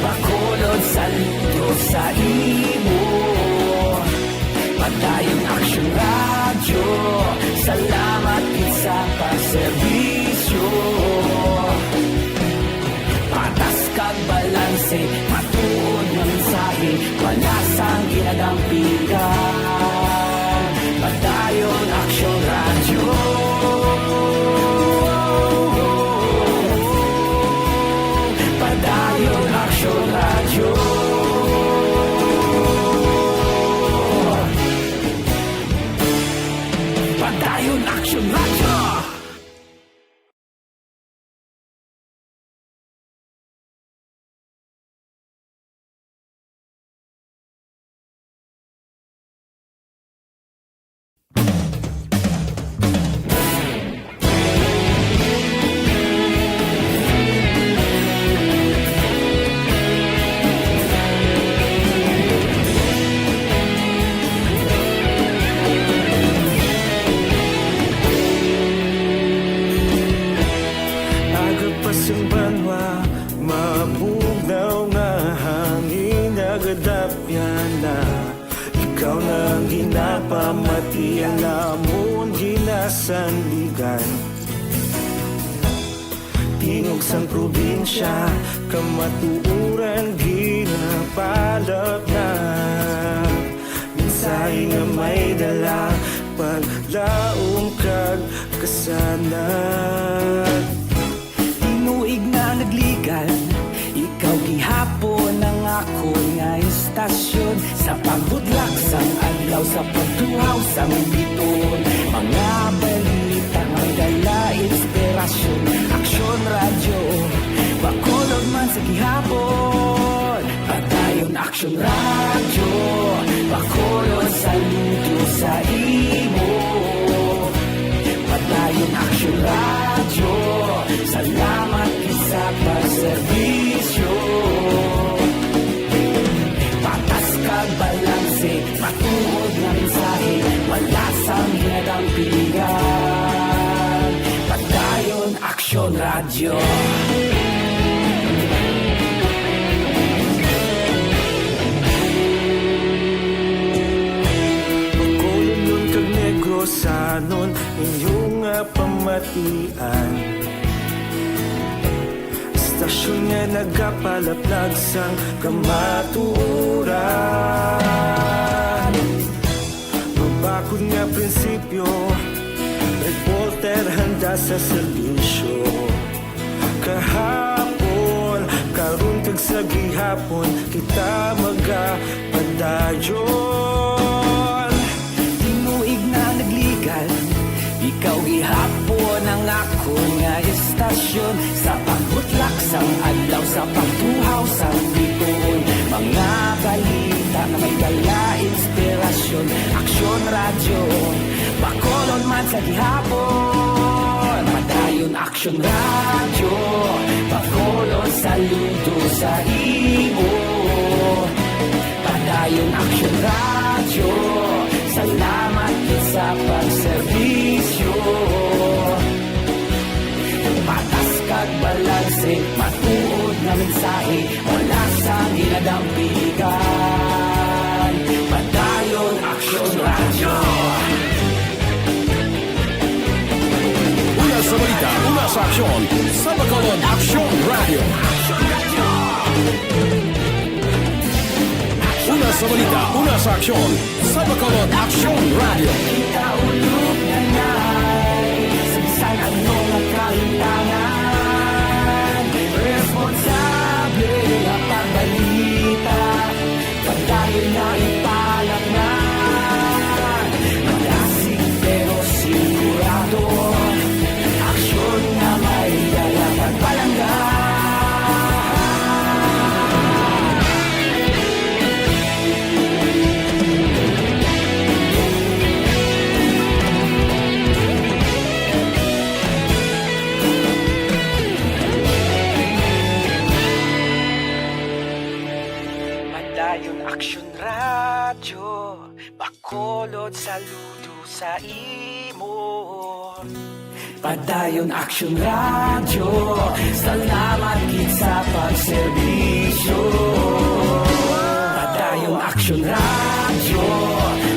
bakolod saludo sa imo. Padayon Action Radio, salamat kit sa pagserbisyo. Patas kag balanse, matuod nga mensahe, wala sang ginadampigan. Padayon Action Radio. Padayon Action Radio. Padayon Action Radio. Agapasang banwa, mabugnaw nga hangin nagadapyan na. Ikaw na ang ginapamatian namon ginasanligan. Tingog sang probinsya, kamatuuran ginapalap na. Mensahe nga may dala, paglaong kag kasanat. Tinuig na nagligan, ikaw gihapon ang ako nga istasyon. Sa pagbudlak sang adlaw, sa pagtuhaw sang biton. Mga balita nga dala inspirasyon. Action Radio, bakolod man sa gihapon. Padayon Action Radio, bakolod saludo sa imo. Padayon Action Radio, salamat sa pagserbisyo. Patas kag balanse, matuod nga mensahe, wala sang ginadampigan. Padayon Action Radio. Bacolod nun kag Negrosanon, inyong nga pamatian. Istasyon nga nagapalaplag sang kamatuuran. Mabakod nga prinsipyo, reporter handa sa serbisyo. Kahapon, karon kag sa gihapon, kita magapadayon. Tinuig na nagligan, Ikaw gihapon ang ako nga istasyon sa pagbutlak sang adlaw sa pagtuhaw sang bituon. Mga balita na may dala inspirasyon, aksyon radyo, bakolon man sa gihapon. Padayon aksyon radyo, bakolon saludo sa imo. Padayon aksyon radyo, salamat sa pagserbisyo. Patas kag balanse, matuod na mensahe wala sa ginadampigan. Padayon aksyon radyo. Una sa balita, una sa aksyon, sa Bacolod Aksyon Radio. Una sa balita, una sa aksyon, sa Bacolod Aksyon Radio. Kaulog na na'y sabisan ang mga kahintangan. Responsable na pagbalita, pagdayon na ipalat na. Malasig pero sigurado, aksyon na may dalagang palanggan. Padayon aksyon radyo, bakolod saludo sa imo. Padayon aksyon radyo, salamat gid sa pagserbisyo. Padayon aksyon radyo,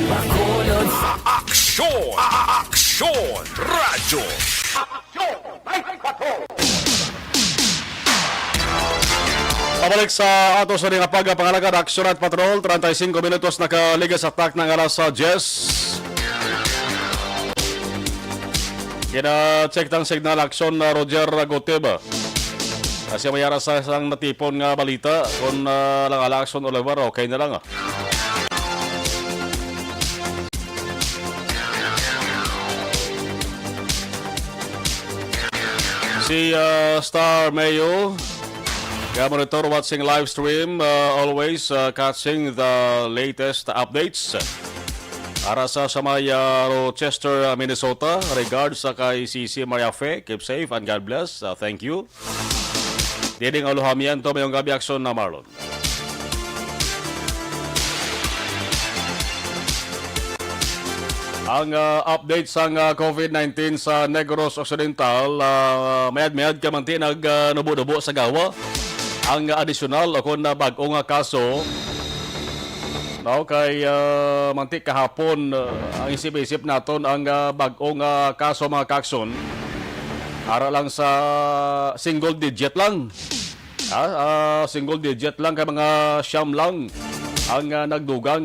bakolod sa Aksyon! Aksyon! Radyo! Pabalik sa ato sa ring pagpangalaga Aksyon at Patrol, 35 minutos nakaliga sa tak ng alas 10. Kina-check tang signal aksyon na Roger Goteba. Kasi mayara sa isang natipon nga balita kung lang aksyon Oliver, okay na lang. Si Star Mayo, monitor watching live stream, always catching the latest updates. Para sa may Rochester, Minnesota, regards sa kay CC Mariafe. Keep safe and God bless. Thank you. Diding aluhamiento mayong gabi aksyon na Marlon. Ang update sa COVID-19 sa Negros Occidental, mayad-mayad ka manti nagnubo-nubo sa gawa. Ang additional ako na bagong kaso, kay mantik kahapon, ang isip-isip naton ang bagong kaso mga kakson. Para lang sa single digit lang. Single digit lang kay mga siyam lang ang nagdugang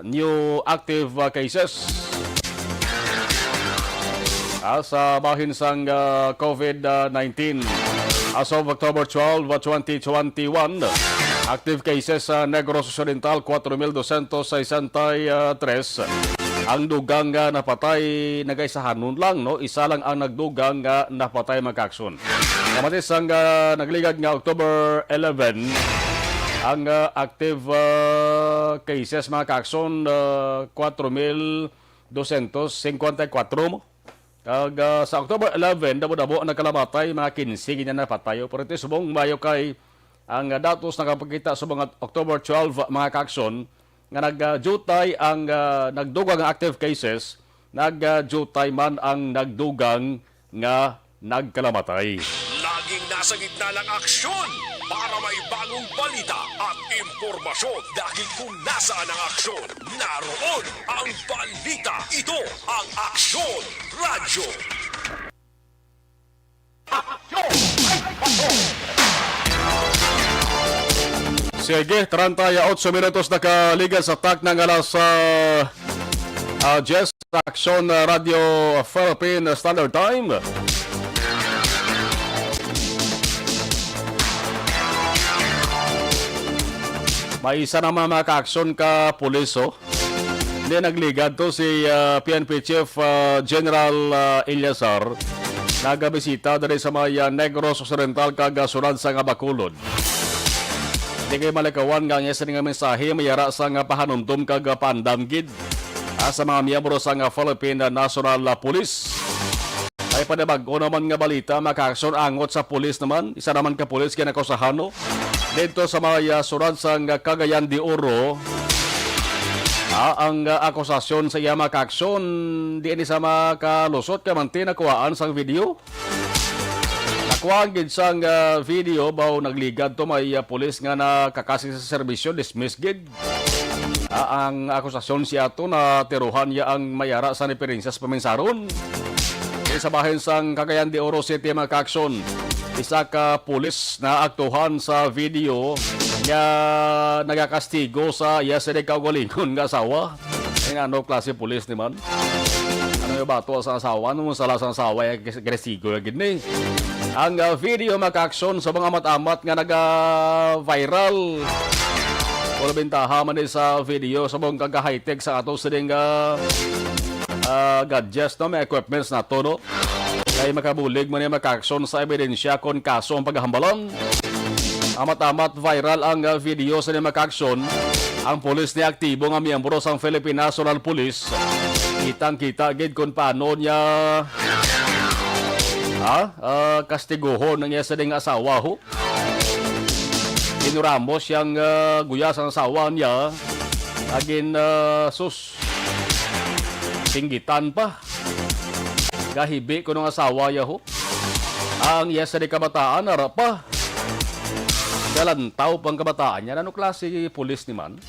new active cases. Sa bahin sang COVID-19. As of October 12, 2021, active cases sa Negros Occidental, 4,263. Ang dugang napatay nagaisahanon lang, no? Isa lang ang nagdugang napatay magkakson. Kamatis ang nagligad nga October 11, ang active cases mga kakson, 4,254 mo. Sa October 11, dabo-dabo ang nagkalamatay, mga 15 ganyan na patayo. Pero ito subong mayo kay ang datos nakapagkita sa mga October 12 mga kakson, nga nagjutay ang nagdugang active cases, nagjutay man ang nagdugang nga nagkalamatay. Laging nasa gitna ng aksyon para may bagong balita at impormasyon. Dahil kung nasaan ang aksyon, naroon ang balita. Ito ang Aksyon Radyo. Sige, 38 minutos nakaligan sa tak ng alas 10 Aksyon Radio Philippine Standard Time. May isa naman mga ka-aksyon ka puliso Hindi nagligad to si PNP Chief General Ilyasar nagabisita dali sa mga Negros Occidental kagasunod sa nga Bacolod. Di kay malikawan nga sa nga mensahe mayara sa nga pahanumdum kag pandamgid sa mga miyembro sa nga Philippine National Police. Ay panabag-o naman nga balita makaaksyon angot sa pulis naman. Isa naman ka pulis kinakusahano dito sa mga surad sa nga Cagayan de Oro. Ang akusasyon sa iya makaaksyon di ni sa makalusot ka man tinakuhaan sang video. Nakuhaan gid sang video baw nagligad to may pulis nga nakakasi sa serbisyo dismiss gid. Ang akusasyon siya to na tiruhan niya ang mayara sa diferensya sa paminsaron. Sa bahin sang Cagayan de Oro City makaaksyon, isa ka pulis na aktuhan sa video nga nagakastigo sa iya sa kaugalingon nga asawa. Ay ano klase pulis naman? Ano yung bato sa asawa? Ano sala sa asawa ay agresigo na gini? Ang video makaaksyon sa mga matamat nga naga-viral. Wala bintaha man sa video sa mga kaga-high-tech sa ato sa gadgets no, may equipments na to no. Kaya makabulig man yung makaaksyon sa ebidensya kung kaso ang paghahambalan. Amat-amat viral ang video sa niyang makaaksyon. Ang pulis ni aktibo nga miyembro sa Philippine National Police. Kitang-kita gid kung paano niya kastiguhon ng iya sa ding asawa ho. Inuramos siyang guyas ang asawa niya. Agin pinggitan pa. Gahibi ko ng asawa niya ho. Ang iya sa di kabataan harap pa. Galantaw pang kabataan niya. Ano klase pulis ni man?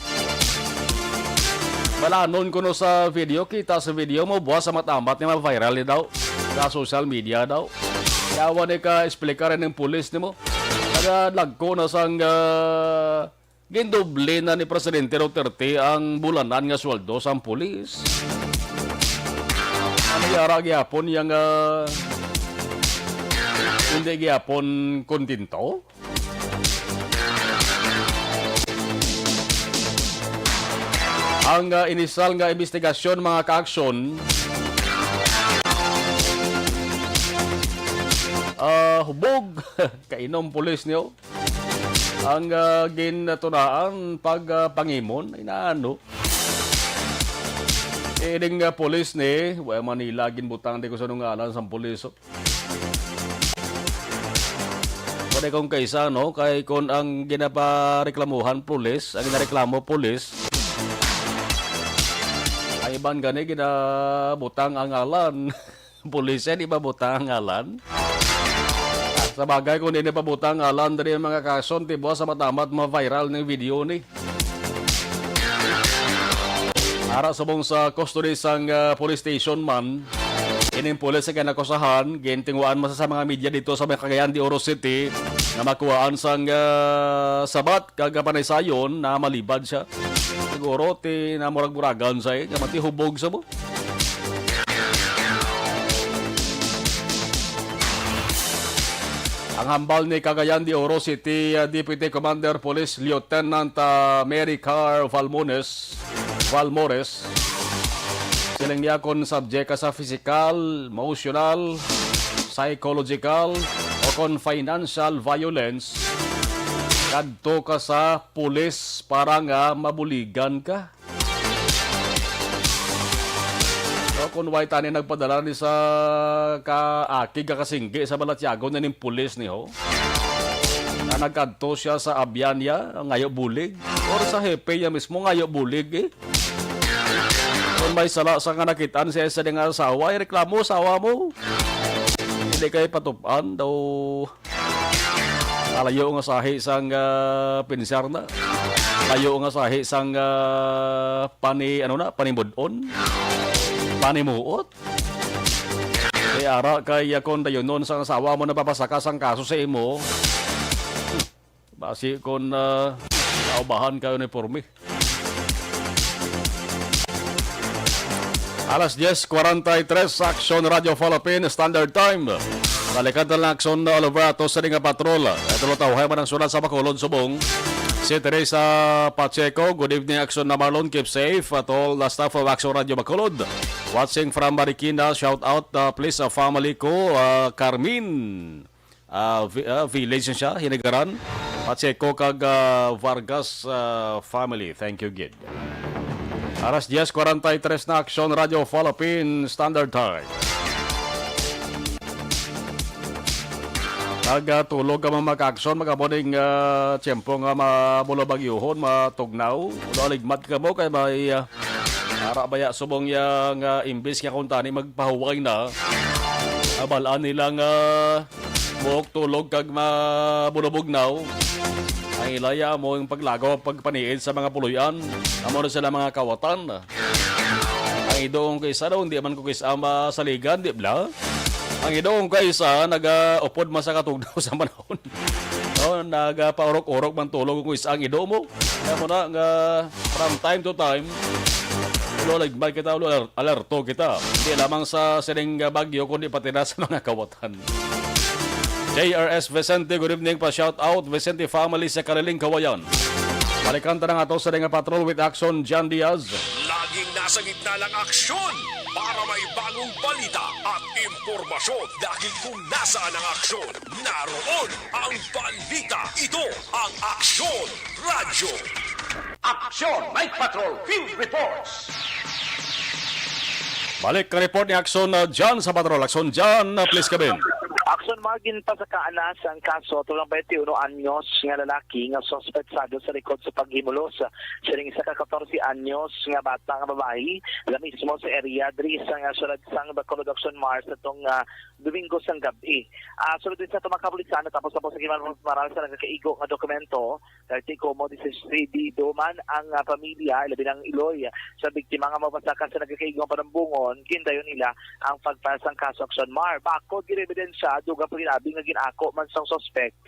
Malanon ko no sa video. Kita sa video mo buwas sa matamat ni viral ni daw. Sa social media daw. Yawa ni ka explica rin ng pulis ni mo. Nagalag ko na sang gindoble na ni Presidente Duterte ang bulanan nga sweldo sa pulis. Ano yara gyapon yang hindi gyapon kontento? Ang inisal nga investigasyon mga kaaksyon hubog kainom pulis niyo ang gintunaan pagpangimon inaano ding pulis ni Manila ginbutang di ko sa nungalan sa pulis pwede kong kaisa no kay kung ang ginapareklamuhan pulis ang ginareklamo pulis ay iban gani ginabutang ang ngalan pulis di ba butang ang ngalan. Sa bagay kung hindi pa butang alam dari mga kason, tibo sa matamat ma-viral ng video ni. Ara subong sa custody sang police station man, ining pulis sa kanakusahan, gintingwaan masa sa mga media dito sa Cagayan de Oro City na makuhaan sang sabat kagapanaysayon na malibad siya. Siguro ti namurag-muragan siya, kamati hubog sa mo. Ang hambal ni Cagayan de Oro City Deputy Commander Police Lieutenant Mary Car Valmores silang niya kung subject ka sa physical, emotional, psychological o kung financial violence kadto ka sa pulis para nga mabuligan ka. Kung way tani nagpadala ni sa kaakig kasinggi sa Balatyago na ning pulis ni ho. Na nagkadto siya sa abyan niya, ngayo bulig. Or sa hepe niya mismo, ngayo bulig eh. Kung may sala sa nga nakitaan siya sa nga asawa, reklamo asawa mo. Hindi kayo patupan daw. Alayo nga sahi sang pinsar na. Layo nga sahi sang panimudon. Panimuot. Kaya ara kay kon dayon non sang asawa mo napapasakas ang kaso sa imo. Basi kon naubahan kayo ni pormi. Alas 10:43 Action Radio Philippines Standard Time. Balikan na lang aksyon na Olivato sa nga patrol. Ito lo tawhay man ang sunod sa Bacolod Subong. Si Teresa Pacheco, good evening Action na Marlon, keep safe at all the staff of Action Radio Bacolod. Watching from Marikina, shout out please sa family ko, Carmen. Village na siya, Hinigaran. Pacheco kag Vargas family. Thank you, Gid. Aras 10:43 na Action Radio Philippine Standard Time. Tulog ka mag-action, mag-aboning tiyempo nga mabulabagyuhon, matugnaw. Laligmat ka mo kay may arabaya subong yang imbis nga kung tani magpahuway na. Abalaan nilang buhok tulog kag mabulabugnaw. Ang ilaya mo yung paglagaw pagpaniid sa mga puluyan. Amo na sila mga kawatan. Ang idong kaysa daw, hindi man ko kaysa masaligan, di ba? Ang idong kaysa, nag-upod man sa katugnaw sa manahon. No, nag-paurok-urok man tulog kung isa ang idong mo. Kaya mo na, from time to time, ligmay kita, alerto kita. Hindi lamang sa sining bagyo, kundi pati na sa mga kawatan. JRS Vicente, good evening pa. Shout out, Vicente family sa Kariling Kawayan. Balikan ta na nga to sa Denga Patrol with Action, John Diaz. Laging nasa gitna ng aksyon para may bagong balita at impormasyon. Dahil kung nasaan ang aksyon, naroon ang balita. Ito ang Aksyon Radyo. Aksyon Night Patrol Field Reports. Balik ka report ni Action John sa Patrol. Action John, please come in. Action margin pa sa kaanas ang kaso tulang 21 anyos nga lalaki nga suspetsado sa likod sa paghimulos sa ring isa ka 14 anyos nga bata nga babae la mismo sa area diri sa nga sulod sang Bacolod Action Mars atong Domingo sang gabi. Sulod din sa tumakapulisan tapos sa giman maral sa nagkaigo nga dokumento kay Como 16 duman ang pamilya labi ng Iloy sa biktima nga mabasakan sa nagkaigo nga panambungon gindayon nila ang pagpasang kaso Action Mar. Bakod gid ebidensya dugang paginabi nga ginako man sang suspect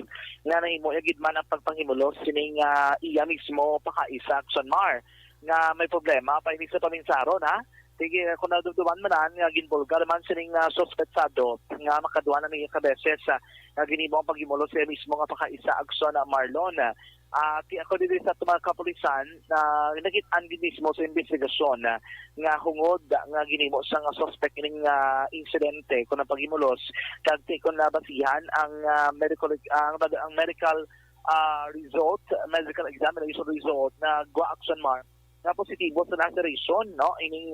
nga nahimo yagid man ang pagpanghimulos sining iya mismo pakaisa Action Mar nga may problema pa ini sa paminsaron ha. Sige kung nadumduman man nga ginbulgar man sining suspetsado nga makaduwa na niya kabeses nga ginimo ang paghimulos siya mismo nga pakaisa Action Marlon. Ako dito sa mga kapulisan na nagit-an din mismo sa investigasyon nga hungod nga ginimo sa nga suspect ng insidente kung ang paghimulos kag kung nabasihan ang medical result, medical examination result na gwa Action Mar na positibo sa laceration no ining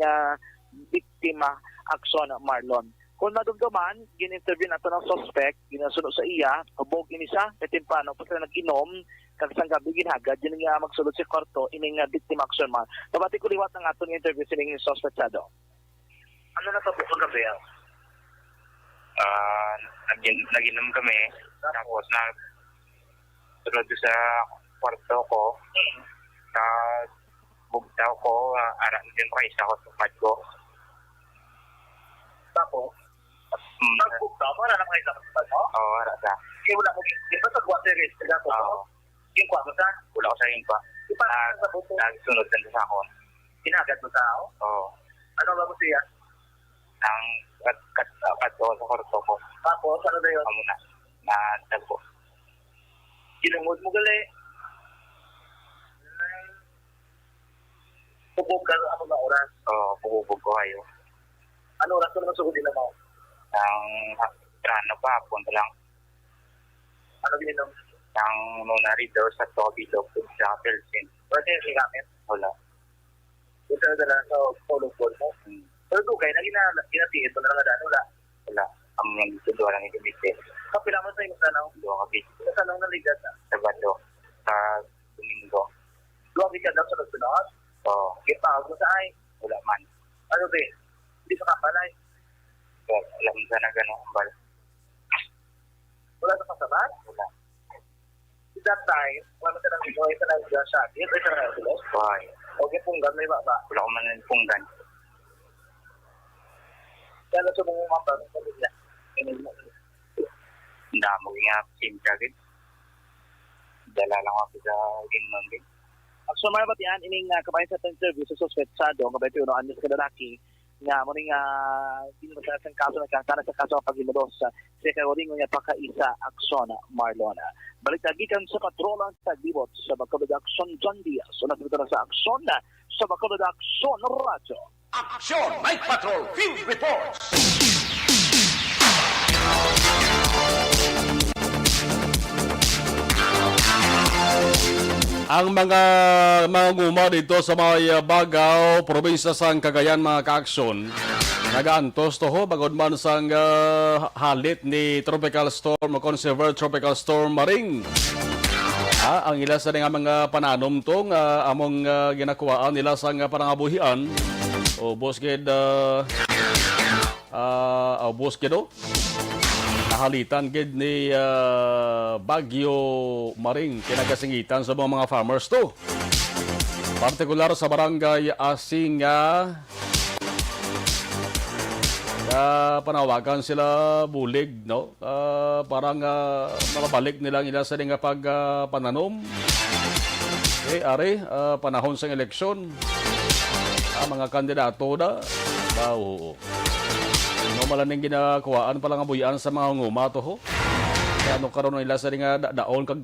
biktima Action Marlon. Kung madumduman, gin-interview nato ng suspect, ginasunod sa iya, hubog ini siya, katimpano, pagka nag-inom, kagsang gabi ginhagad, yun nga magsulod sa kwarto, ining victim Action Mar. Pabati ko liwat ng ato ng interview sining suspectado. Ano na ito po gabi? Nag-inom kami, tapos sunod sa kwarto ko, bugtaw ko, aram din ko isa ko sa pad ko. Tapos? Nagbugtaw mo? Wala na mga isang pad mo? Oo, wala sa. Kaya wala mo, di ba sa water race ka dato? Oo. Yung kwa mo sa? Wala ko sa rin pa. Di ba sa buto? Nagsunod din sa ako. Kinagad mo sa ako? Oo. Ano ba mo siya? Ang kat ko sa kwarto ko. Tapos, ano na yun? Amo na tagpo. Ginungod mo gali. Pupog ka ano ba oras? Oo, pupupog ko kayo. Ano oras ko naman sugod nila mo? Ang trano pa, punta lang. Ano gininom? Ang muna rito sa Toby Lopez sa Pelsin. Pwede yung sigamit? Wala. Ito na dala sa polo-polo mo? Pero doon kayo, ginatiit mo na lang na wala? Wala. Ang gusto doon lang itumite. Kapila mo sa iyong sanaw? Doon kapit. Sa sanaw na ligat na? Sabado. Sa Domingo. Doon ligat na sa nagsunod? Oo. Ipahag mo sa ay? Wala man. Ano ba? Hindi sa kapalay? Alam sa na gano'ng ambal. Wala sa pasabat? Wala. At that time, wala sa nang ito, ito nang sakit, ito nang tulos? Why? Okay, punggan, may baba. Wala ko man ng punggan. Kaya na sa mga mapa, sa bigla. Hindi mo nga simplagin. Dala lang ako sa ginnon din. So mga batian, ining kabayan sa interview sa suspetsado, ang kabayan piunoan niya sa lalaki, nga mo ring hindi mo sa kaso nagkantana sa kaso paghimulos sa kagoring nga pakaisa aksyon Marlona. Balik gikan sa patrolang taglibot sa Bacolod Action John Diaz. Una sa aksyon sa Bacolod Action Radyo. Aksyon Night Patrol Field Reports. Ang mga nguma dito sa mga Bagaw, probinsya sang Cagayan, mga kaaksyon, nagaantos to ho, bagod man sang halit ni Tropical Storm o Conserver Tropical Storm Maring. Ang ila sa nga mga pananom to, among ginakuhaan nila sang panangabuhian, o bosked, nahalitan gid ni Bagyo Maring kinagasingitan sa mga farmers to. Partikular sa barangay Asinga, panawagan sila bulig, no? Parang mapabalik nilang ila sa nga pagpananom. Panahon sa eleksyon, mga kandidato na bao. No malaning ginakuhaan pa lang ang buyan sa mga nguma to ho. Kaya ano karon nila sa nga daon kag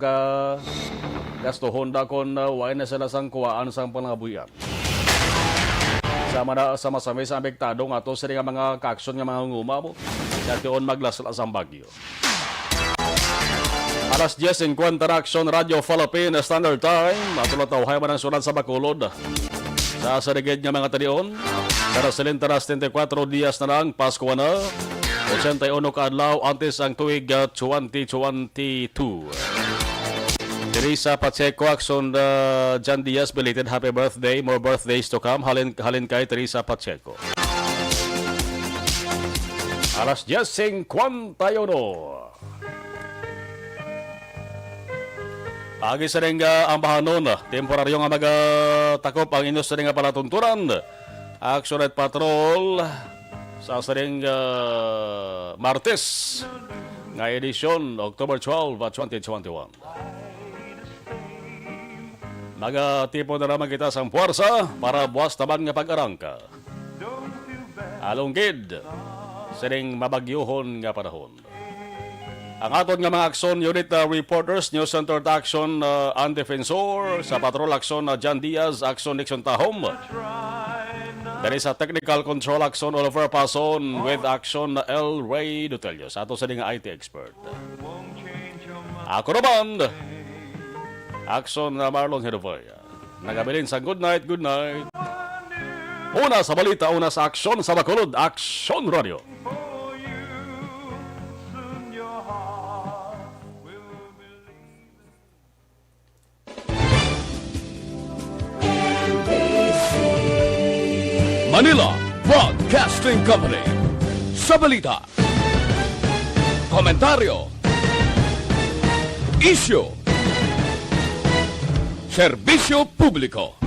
gastohon da kon way na sila sang kuhaan sang pangabuyan. Sama na sa masamay sa apektado nga to sa mga kaaksyon nga mga nguma mo. Datiyon maglaslas ang bagyo. Alas 10:50 Action Radio Philippine Standard Time. Matulataw man ang sulat sa Bacolod. Sa sarigid nga mga talion, Karasilin taras 34 dias na lang, Pasko na, 81 kaadlaw antes ang tuig 2022. Teresa Pacheco, Action John Diaz, belated happy birthday, more birthdays to come, halin kay Teresa Pacheco. Alas 10:51. Agi sa rin ang bahanon, temporaryo nga magatakop ang inos sa rin nga palatunturan. Action at Patrol sa ring Martes nga edisyon, October 12, 2021. Magatipo na naman kita sa puwersa para buwas taban nga pag-arangka. Alunggid sa ring mabagyohon nga panahon. Ang aton nga mga aksyon unit reporters, News Center Action and Defensor, sa Patrol Action John Diaz, Action Nixon Tahom. Dari sa Technical Control Action Oliver Pason with Action L. Ray Dutelio, sa ato sa nga IT expert. Ako naman, Action Marlon Hedovoya. Nagabilin sa good night, good night. Una sa balita, una sa aksyon sa Bacolod, Action Radio. Manila Broadcasting Company. Sa balita, komentaryo, isyu, serbisyo publiko.